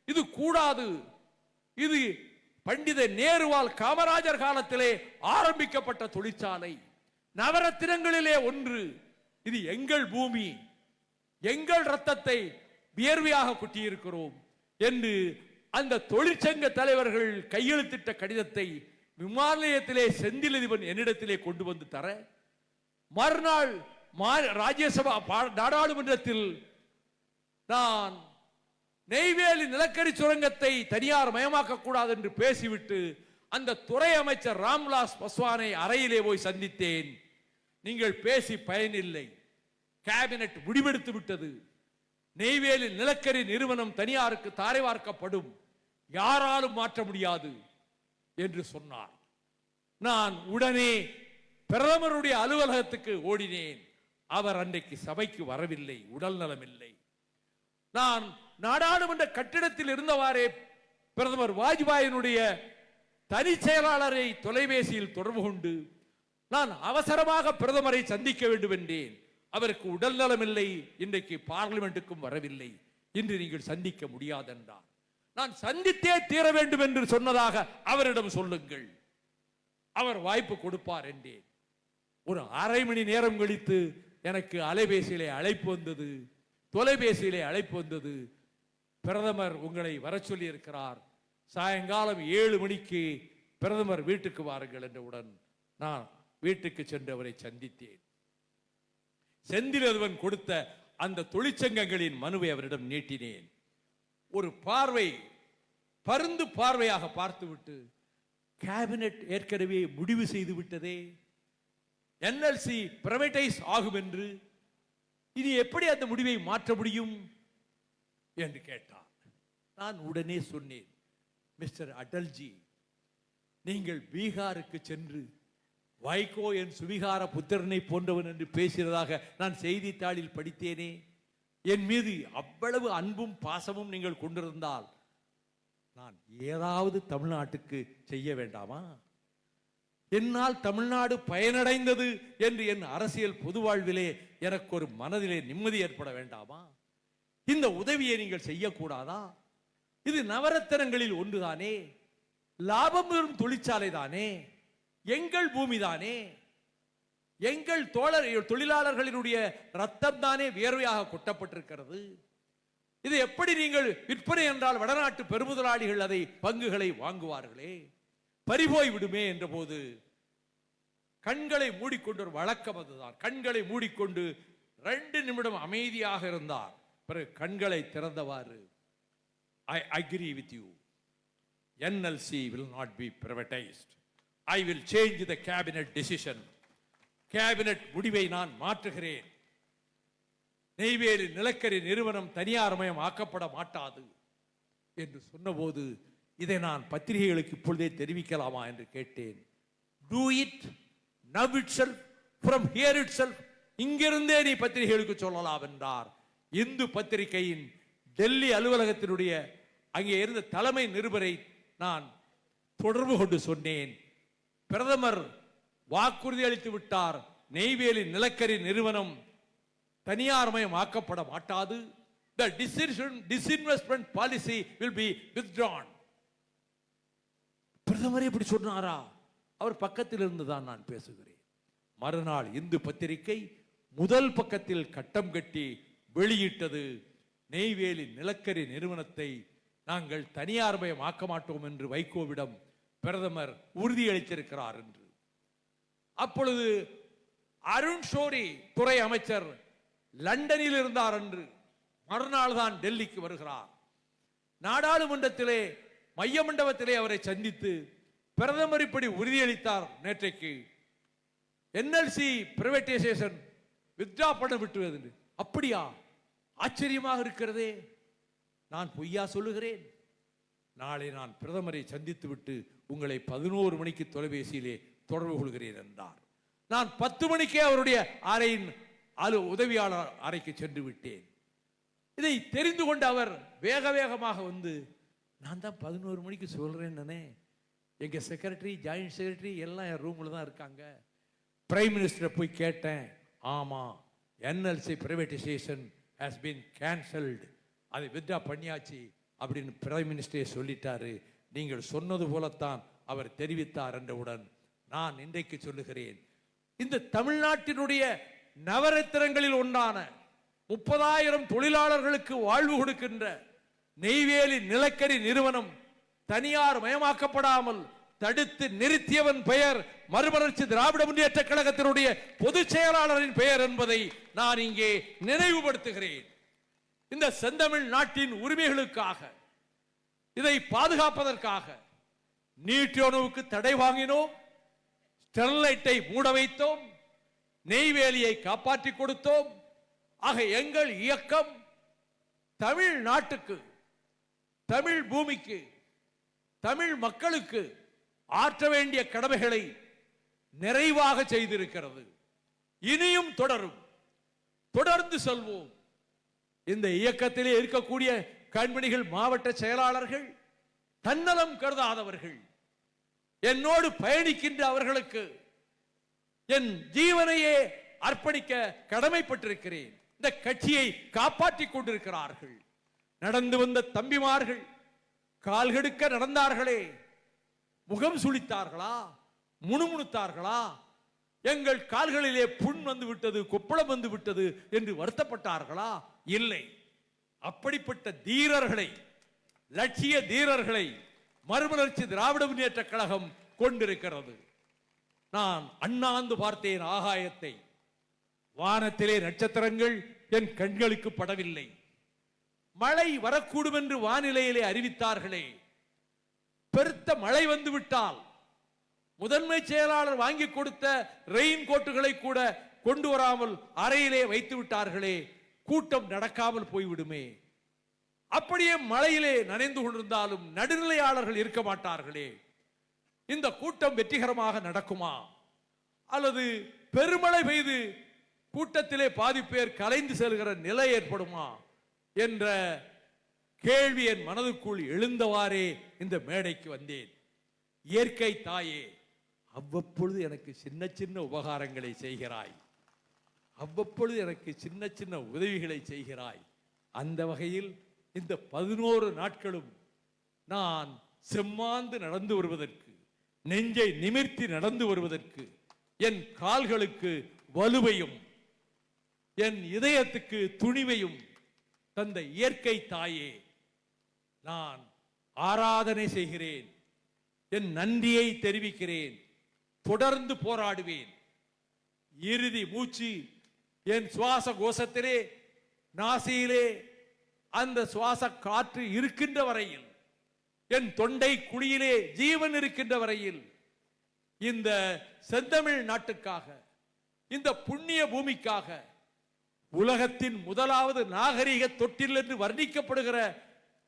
Speaker 1: இது கூடாது, இது பண்டித நேருவால் காமராஜர் காலத்திலே ஆரம்பிக்கப்பட்ட தொழிற்சாலை, நவரத்தினங்களிலே ஒன்று, இது எங்கள் பூமி, எங்கள் ரத்தத்தை வியர்வையாக கொட்டியிருக்கிறோம் என்று அந்த தொழிற்சங்க தலைவர்கள் கையெழுத்திட்ட கடிதத்தை விமான நிலையத்திலே செந்திலதிபன் என்னிடத்திலே கொண்டு வந்து தர, மறுநாள் ராஜ்யசபா நாடாளுமன்றத்தில் நான் நெய்வேலி நிலக்கரி சுரங்கத்தை தனியார் மயமாக்க கூடாது என்று பேசிவிட்டு அந்த துறை அமைச்சர் ராம்விலாஸ் பாஸ்வானை அறையிலே போய் சந்தித்தேன். நீங்கள் பேசி பயனில்லை, கேபினெட் முடிவெடுத்து விட்டது, நெய்வேலி நிலக்கரி நிறுவனம் தனியாருக்கு தாரை வார்க்கப்படும், யாராலும் மாற்ற முடியாது என்று சொன்னார். நான் உடனே பிரதமருடைய அலுவலகத்துக்கு ஓடினேன். அவர் அன்றைக்கு சபைக்கு வரவில்லை, உடல் நலமில்லை. நான் நாடாளுமன்ற கட்டிடத்தில் இருந்தவாறே பிரதமர் வாஜ்பாயினுடைய தனி செயலாளரை தொலைபேசியில் தொடர்பு கொண்டு நான் அவசரமாக பிரதமரை சந்திக்க வேண்டும் என்றேன். அவருக்கு உடல் நலமில்லை, இன்றைக்கு பார்லிமெண்ட்டுக்கும் வரவில்லை, இன்று நீங்கள் சந்திக்க முடியாது என்றார். நான் சந்தித்தே தீர வேண்டும் என்று சொன்னதாக அவரிடம் சொல்லுங்கள், அவர் வாய்ப்பு கொடுப்பார் என்றேன். ஒரு அரை மணி நேரம் கழித்து எனக்கு அலைபேசியிலே அழைப்பு வந்தது, தொலைபேசியிலே அழைப்பு வந்தது. பிரதமர் உங்களை வர சொல்லி இருக்கிறார், சாயங்காலம் 7 மணிக்கு பிரதமர் வீட்டுக்கு வாருங்கள் என்றவுடன் நான் வீட்டுக்கு சென்று அவரை சந்தித்தேன். செந்திலதிபன் கொடுத்த அந்த தொழிற்சங்கங்களின் மனுவை அவரிடம் நீட்டினேன். ஒரு பார்வை, பருந்து பார்வையாக பார்த்துவிட்டு, கேபினெட் ஏற்கனவே முடிவு செய்து விட்டதே, என்எல்சி பிரைவேடைஸ் ஆகும் என்று, இனி எப்படி அந்த முடிவை மாற்ற முடியும் என்று கேட்டார். நான் உடனே சொன்னேன், மிஸ்டர் அடல்ஜி, நீங்கள் பீகாருக்கு சென்று வைகோ என் சுவிகார புத்திரனை போன்றவன் என்று பேசியதாக நான் செய்தித்தாளில் படித்தேனே. என் மீது அவ்வளவு அன்பும் பாசமும் நீங்கள் கொண்டிருந்தால் நான் ஏதாவது தமிழ்நாட்டுக்கு செய்ய வேண்டாமா? என்னால் தமிழ்நாடு பயனடைந்தது என்று என் அரசியல் பொது வாழ்விலே எனக்கு ஒரு மனதிலே நிம்மதி ஏற்பட வேண்டாமா? இந்த உதவியை நீங்கள் செய்யக்கூடாதா? இது நவரத்தினங்களில் ஒன்றுதானே, லாபம் பெறும் தொழிற்சாலை தானே, எங்கள் பூமி தானே, எங்கள் தொழிலாளர்களினுடைய ரத்தம் தானே வியர்வையாக கொட்டப்பட்டிருக்கிறது. இது எப்படி நீங்கள் விற்பனை என்றால் வடநாட்டு பெருமுதலாளிகள் அதை பங்குகளை வாங்குவார்களே, பறிபோய் விடுமே என்ற போது கண்களை மூடிக்கொண்டு, ஒரு வழக்கம் அதுதான், கண்களை மூடிக்கொண்டு 2 நிமிடம் அமைதியாக இருந்தார். பிறகு கண்களை திறந்தவாறு, I agree with you. NLC will not be privatized. I will change the cabinet decision. Cabinet முடிவை நான் மாற்றுகிறேன். நெய்வேலி நிலக்கரி நிறுவனம் தனியார் மயம் ஆக்கப்பட மாட்டாது என்று சொன்னபோது, இதை நான் பத்திரிகைகளுக்கு இப்பொழுதே தெரிவிக்கலாமா என்று கேட்டேன். Do it now itself from here itself, இங்கிருந்தே நீ பத்திரிகைகளுக்கு சொல்லலாம் என்றார். இந்து பத்திரிகையின் டெல்லி அலுவலகத்தினுடைய அங்கே இருந்த தலைமை நிருபரை நான் தொடர்பு கொண்டு சொன்னேன், பிரதமர் வாக்குறுதி அளித்து விட்டார், நெய்வேலி நிலக்கரி நிறுவனம் தனியார்மயமாக்கப்பட மாட்டாது. The disinvestment policy will be withdrawn. பிரதமரே இப்படி சொன்னாரா? அவர் பக்கத்தில் இருந்து தான் நான் பேசுகிறேன். மறுநாள் இந்து பத்திரிகை முதல் பக்கத்தில் கட்டம் கட்டி வெளியிட்டது, நெய்வேலி நிலக்கரி நிறுவனத்தை நாங்கள் தனியார்மயமாக்க மாட்டோம் என்று வைகோவிடம் பிரதமர் உறுதியளித்திருக்கிறார் என்று. அப்பொழுது அருண் ஷோரி துறை அமைச்சர் லண்டனில் இருந்தார் என்று. மறுநாள் தான் டெல்லிக்கு வருகிறார். நாடாளுமன்றத்திலே மைய மண்டபத்திலே அவரை சந்தித்து பிரதமர் இப்படி உறுதியளித்தார் நேற்றைக்கு, என்எல்சி பிரைவேடைசேஷன் வித்ரா பண்ண விட்டுவது. அப்படியா? ஆச்சரியமாக இருக்கிறதே. நான் பொய்யா சொல்லுகிறேன்? நாளை நான் பிரதமரை சந்தித்து விட்டு உங்களை 11 மணிக்கு தொலைபேசியிலே தொடர்பு கொள்கிறேன் என்றார். நான் 10 மணிக்கே அவருடைய அறையின் உதவியாளர் அறைக்கு சென்று விட்டேன். இதை தெரிந்து கொண்டு அவர் வேக வேகமாக வந்து, நான் தான் 11 மணிக்கு சொல்றேன்னு, எங்க செக்ரட்டரி ஜாயிண்ட் செக்ரட்டரி எல்லாம் என் ரூம்ல தான் இருக்காங்க. பிரைம் மினிஸ்டர் போய் கேட்டேன், ஆமா NLC privatisation has been cancelled, அதை வித்ரா பண்ணியாச்சு அப்படின்னு பிரைம் மினிஸ்டரே சொல்லிட்டாரு. நீங்கள் சொன்னது போலத்தான் அவர் தெரிவித்தார் என்றவுடன் நான் இன்றைக்கு சொல்லுகிறேன், இந்த தமிழ்நாட்டினுடைய நவரத்தினங்களில் ஒன்றான 30,000 தொழிலாளர்களுக்கு வாழ்வு கொடுக்கின்ற நெய்வேலி நிலக்கரி நிறுவனம் தனியார் மயமாக்கப்படாமல் தடுத்து நிறுத்தியவன் பெயர் மறுமலர்ச்சி திராவிட முன்னேற்ற கழகத்தினுடைய பொதுச் செயலாளரின் பெயர் என்பதை நான் இங்கே நினைவுபடுத்துகிறேன். இந்த செந்தமிழ் நாட்டின் உரிமைகளுக்காக, இதை பாதுகாப்பதற்காக நீட்டியோனுவுக்கு தடை வாங்கினோம், ஸ்டெர்லைட்டை மூட வைத்தோம், நெய்வேலியை காப்பாற்றி கொடுத்தோம். ஆக எங்கள் இயக்கம் தமிழ் நாட்டுக்கு, தமிழ் பூமிக்கு, தமிழ் மக்களுக்கு ஆற்ற வேண்டிய கடமைகளை நிறைவாக செய்திருக்கிறது. இனியும் தொடரும், தொடர்ந்து செல்வோம். இந்த இயக்கத்திலே இருக்கக்கூடிய கண்மணிகள், மாவட்ட செயலாளர்கள், தன்னலம் கருதாதவர்கள், என்னோடு பயணிக்கின்ற அவர்களுக்கு என் ஜீவனையே அர்ப்பணிக்க கடமைப்பட்டிருக்கிறேன். இந்த கட்சியை காப்பாற்றிக் கொண்டிருக்கிறார்கள். நடந்து வந்த தம்பிமார்கள் கால்கெடுக்க நடந்தார்களே, முகம் சுளித்தார்களா, முணுமுணுத்தார்களா, எங்கள் கால்களிலே புண் வந்து விட்டது, கொப்பளம் வந்து விட்டது என்று வருத்தப்பட்டார்களா? இல்லை. அப்படிப்பட்ட தீரர்களை, லட்சிய தீரர்களை மறுமலர்ச்சி திராவிட முன்னேற்ற கழகம் கொண்டிருக்கிறது. நான் அண்ணாந்து பார்த்தேன் ஆகாயத்தை. வானத்திலே நட்சத்திரங்கள் என் கண்களுக்கு படவில்லை. மழை வரக்கூடும் என்று வானிலையிலே அறிவித்தார்களே, பெருத்த மழை வந்து விட்டால் முதன்மை செயலாளர் வாங்கி கொடுத்த ரெயின் கோட்டுகளை கூட கொண்டு வராமல் அறையிலே வைத்து விட்டார்களே, கூட்டம் நடக்காமல் போய்விடுமே. அப்படியே மழையிலே நனைந்து கொண்டிருந்தாலும் நடுநிலையாளர்கள் இருக்க மாட்டார்களே. இந்த கூட்டம் வெற்றிகரமாக நடக்குமா, அல்லது பெருமழை பெய்து கூட்டத்திலே பாதி பேர் கலைந்து செல்கிற நிலை ஏற்படுமா என்ற கேள்வி என் மனதுக்குள் எழுந்தவாறே இந்த மேடைக்கு வந்தேன். இயற்கை தாயே, அவ்வப்பொழுது எனக்கு சின்ன சின்ன உபகாரங்களை செய்கிறாய், அவ்வப்பொழுது எனக்கு சின்ன சின்ன உதவிகளை செய்கிறாய். அந்த வகையில் இந்த 11 நாட்களும் நான் செம்மாந்து நடந்து வருவதற்கு, நெஞ்சை நிமிர்த்தி நடந்து வருவதற்கு, என் கால்களுக்கு வலுவையும் என் இதயத்துக்கு துணிவையும் தந்த இயற்கை தாயே, நான் ஆராதனை செய்கிறேன், என் நன்றியை தெரிவிக்கிறேன். தொடர்ந்து போராடுவேன். இறுதி மூச்சு என் சுவாச கோஷத்திலே, நாசியிலே அந்த சுவாச காற்று இருக்கின்ற வரையில், என் தொண்டை குழியிலே ஜீவன் இருக்கின்ற வரையில், இந்த செந்தமிழ் நாட்டுக்காக, இந்த புண்ணிய பூமிக்காக, உலகத்தின் முதலாவது நாகரிக தொட்டில் என்று வர்ணிக்கப்படுகிற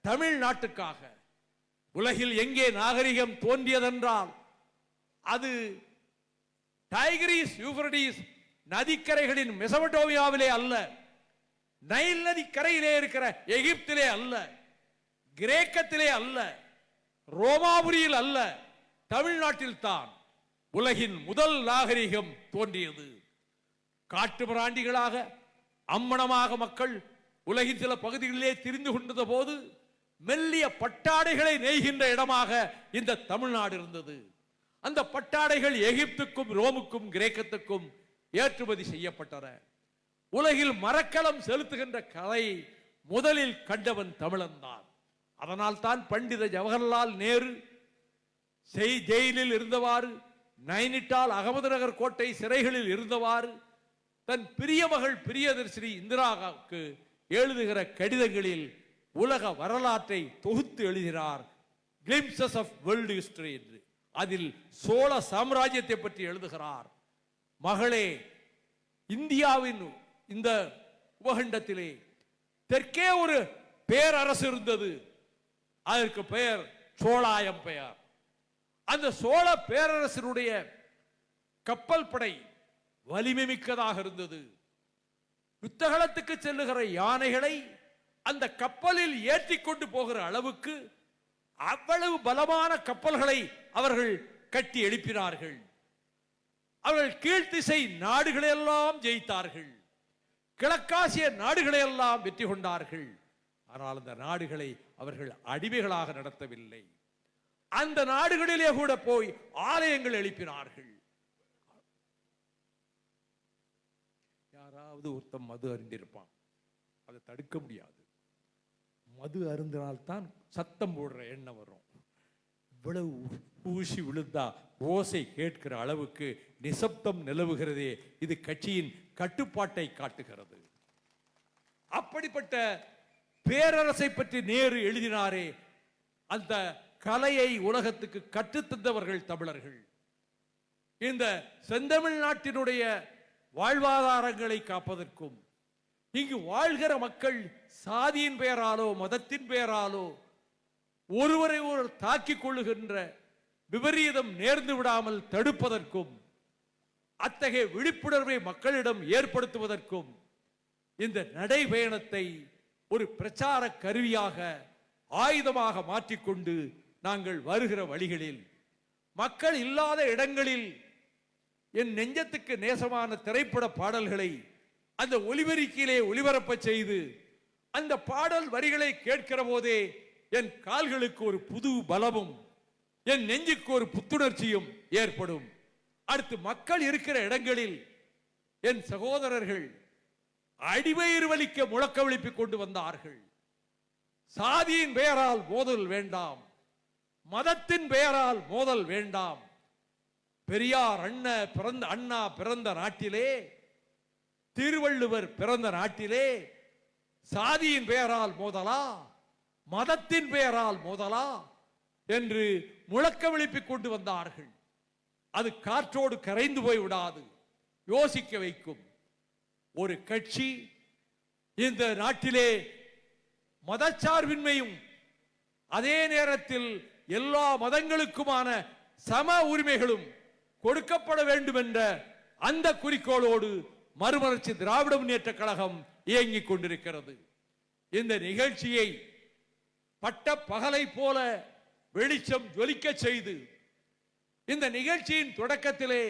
Speaker 1: தமிழ் நாட்டுக்காக, உலகில் எங்கே நாகரிகம் தோன்றியதென்றால் அது டைகிரிஸ் யூப்ரடிஸ் நதிக்கரைகளின் மெசபடோமியாவிலே அல்ல, நைல் நதி கரையிலே இருக்கிற எகிப்திலே அல்ல, கிரேக்கத்திலே அல்ல, ரோமாபுரியில் அல்ல, தமிழ்நாட்டில் தான் உலகின் முதல் நாகரிகம் தோன்றியது. காட்டுமிராண்டிகளாக அம்மணமாக மக்கள் உலகின் சில பகுதிகளிலே திரிந்து கொண்டிருந்த போது மெல்லிய பட்டாடைகளை நெய்கின்ற இடமாக இந்த தமிழ்நாடு இருந்தது. அந்த பட்டாடைகள் எகிப்துக்கும் ரோமுக்கும் கிரேக்கத்துக்கும் ஏற்றுமதி செய்யப்பட்டன. உலகில் மரக்கலம் செலுத்துகின்ற கலை முதலில் கண்டவன் தமிழன் தான். அதனால் தான் பண்டித ஜவஹர்லால் நேரு ஜெயிலில் இருந்தவாறு, நைனிட்டால் அகமது நகர் கோட்டை சிறைகளில் இருந்தவாறு தன் பிரிய மகள் பிரியதர்ஷினி இந்திராவுக்கு எழுதுகிற கடிதங்களில் உலக வரலாற்றை தொகுத்து எழுதினார். கிளிம்சஸ் ஆஃப் வேர்ல்ட் ஹிஸ்டரி என்று. அதில் சோழ சாம்ராஜ்யத்தை பற்றி எழுதுகிறார். மகளே, இந்தியாவின் இந்த உபகண்டத்திலே தெற்கே ஒரு பேரரசு இருந்தது. அதற்கு பெயர் சோழாயம் பெயர். அந்த சோழ பேரரசனுடைய கப்பல் படை வலிமை மிக்கதாக இருந்தது. யுத்தகலத்துக்கு செல்லுகிற யானைகளை அந்த கப்பலில் ஏற்றி கொண்டு போகிற அளவுக்கு அவ்வளவு பலமான கப்பல்களை அவர்கள் கட்டி எழுப்பினார்கள். அவர்கள் கீழ்த்திசை நாடுகளெல்லாம் ஜெயித்தார்கள். கிழக்காசிய நாடுகளையெல்லாம் வெற்றி கொண்டார்கள். ஆனால் அந்த நாடுகளை அவர்கள் அடிமைகளாக நடத்தவில்லை. அந்த நாடுகளிலே கூட போய் ஆலயங்கள் எழுப்பினார்கள். யாராவது ஒருத்தன் மது அருந்திருப்பான், அதை தடுக்க முடியாது. மது அருந்தினால்தான் சத்தம் போடுற எண்ணம் வரும். இவ்வளவு ஊசி விழுந்தா ஓசை கேட்கிற அளவுக்கு நிசப்தம் நிலவுகிறதே, இது கட்சியின் கட்டுப்பாட்டை காட்டுகிறது. அப்படிப்பட்ட பேரரசை பற்றி நேரு எழுதினாரே, அந்த கலையை உலகத்துக்கு கற்றுத்தந்தவர்கள் தமிழர்கள். இந்த செந்தமிழ்நாட்டினுடைய வாழ்வாதாரங்களை காப்பதற்கும், இங்கு வாழ்கிற மக்கள் சாதியின் பெயராலோ மதத்தின் பெயராலோ ஒருவரை ஒருவர் தாக்கிக் கொள்ளுகின்ற விபரீதம் நேர்ந்து விடாமல் தடுப்பதற்கும், அத்தகைய விழிப்புணர்வை மக்களிடம் ஏற்படுத்துவதற்கும் இந்த நடைபயணத்தை ஒரு பிரச்சார கருவியாக, ஆயுதமாக மாற்றிக்கொண்டு நாங்கள் வருகிற வழிகளில், மக்கள் இல்லாத இடங்களில் என் நெஞ்சத்துக்கு நேசமான திரைப்பட பாடல்களை அந்த ஒலிபெருக்கியிலே ஒளிபரப்ப செய்து, அந்த பாடல் வரிகளை கேட்கிற போதே என் கால்களுக்கு ஒரு புது பலமும் என் நெஞ்சுக்கு ஒரு புத்துணர்ச்சியும் ஏற்படும். அடுத்து மக்கள் இருக்கிற இடங்களில் என் சகோதரர்கள் அடிவயிறு வலிக்க முழக்க விழிப்பிக் கொண்டு வந்தார்கள். சாதியின் பெயரால் மோதல் வேண்டாம், மதத்தின் பெயரால் மோதல் வேண்டாம். பெரியார் அண்ணா பிறந்த நாட்டிலே, திருவள்ளுவர் பிறந்த நாட்டிலே சாதியின் பெயரால் மோதலா, மதத்தின் பெயரால் மோதலா என்று முழக்க விழிப்பிக் கொண்டு வந்தார்கள். அது காற்றோடு கரைந்து போய் விடாது, யோசிக்க வைக்கும். ஒரு கட்சி இந்த நாட்டிலே மதச்சார்பின்மையும் அதே நேரத்தில் எல்லா மதங்களுக்குமான சம உரிமைகளும் கொடுக்கப்பட வேண்டும் என்ற அந்த குறிக்கோளோடு மறுமலர்ச்சி திராவிட முன்னேற்ற கழகம் இயங்கிக் கொண்டிருக்கிறது. இந்த நிகழ்ச்சியை பட்ட பகலை போல வெளிச்சம் ஜொலிக்க செய்து, இந்த நிகழ்ச்சியின் தொடக்கத்திலே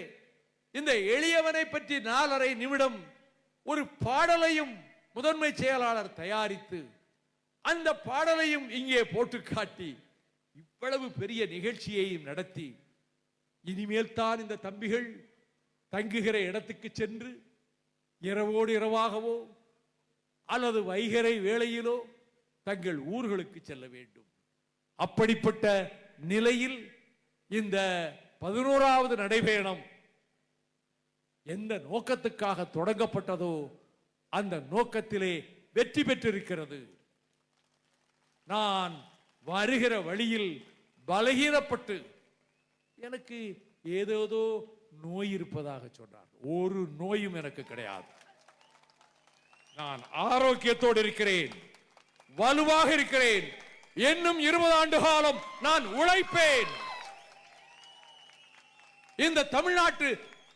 Speaker 1: இந்த எளியவனை பற்றி 4.5 நிமிடம் ஒரு பாடலையும் முதன்மை செயலாளர் தயாரித்து, அந்த பாடலையும் இங்கே போட்டு காட்டி, இவ்வளவு பெரிய நிகழ்ச்சியையும் நடத்தி, இனிமேல் தான் இந்த தம்பிகள் தங்குகிற இடத்துக்கு சென்று இரவோடு இரவாகவோ அல்லது வைகறை வேளையிலோ தங்கள் ஊர்களுக்கு செல்ல வேண்டும். அப்படிப்பட்ட நிலையில் இந்த 11வது நடைபயணம் எந்த நோக்கத்துக்காக தொடங்கப்பட்டதோ அந்த நோக்கத்திலே வெற்றி பெற்றிருக்கிறது. நான் வருகிற வழியில் பலகீனப்பட்டு எனக்கு ஏதேதோ நோய் இருப்பதாக சொன்னார். ஒரு நோயும் எனக்கு கிடையாது. நான் ஆரோக்கியத்தோடு இருக்கிறேன், வலுவாக இருக்கிறேன். இன்னும் 20 ஆண்டு காலம் நான் உழைப்பேன். இந்த தமிழ்நாட்டு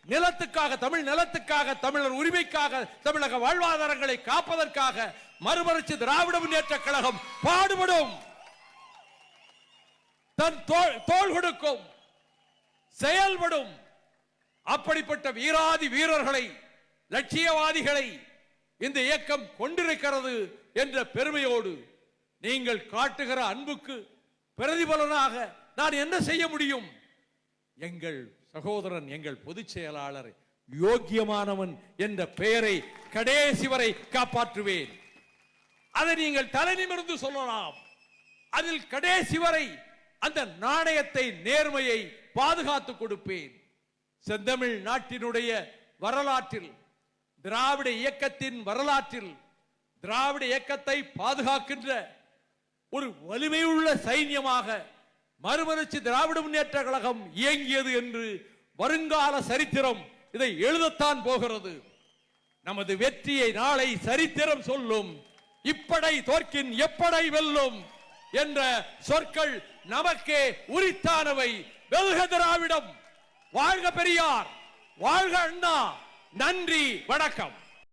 Speaker 1: நிலத்துக்காக, தமிழ் நிலத்துக்காக, தமிழர் உரிமைக்காக, தமிழக வாழ்வாதாரங்களை காப்பதற்காக மறுமலர்ச்சி திராவிட முன்னேற்ற கழகம் பாடுபடும், தன் தோள் கொடுக்கும், செயல்படும். அப்படிப்பட்ட வீராதி வீரர்களை, லட்சியவாதிகளை இந்த இயக்கம் கொண்டிருக்கிறது என்ற பெருமையோடு நீங்கள் காட்டுகிற அன்புக்கு பிரதிபலனாக நான் என்ன செய்ய முடியும்? எங்கள் சகோதரன், எங்கள் பொதுச் செயலாளர் யோக்கியமானவன் என்ற பெயரை கடைசி வரை காப்பாற்றுவேன். அதை நீங்கள் தலை நிமிர்ந்து சொல்லலாம். அதில் கடைசி வரை அந்த நாணயத்தை, நேர்மையை பாதுகாத்து கொடுப்பேன். செந்தமிழ் நாட்டினுடைய வரலாற்றில், திராவிட இயக்கத்தின் வரலாற்றில், திராவிட இயக்கத்தை பாதுகாக்கின்ற ஒரு வலிமையுள்ள சைன்யமாக மறுமலர்ச்சி திராவிட முன்னேற்ற கழகம் இயங்கியது என்று வருங்கால சரித்திரம் இதை எழுதத்தான் போகிறது. நமது வெற்றியை நாளை சரித்திரம் சொல்லும். இப்படை தோற்கின் எப்படை வெல்லும் என்ற சொற்கள் நமக்கே உரித்தானவை. வெல்க திராவிடம்! வாழ்க பெரியார்! வாழ்க அண்ணா! நன்றி, வணக்கம்.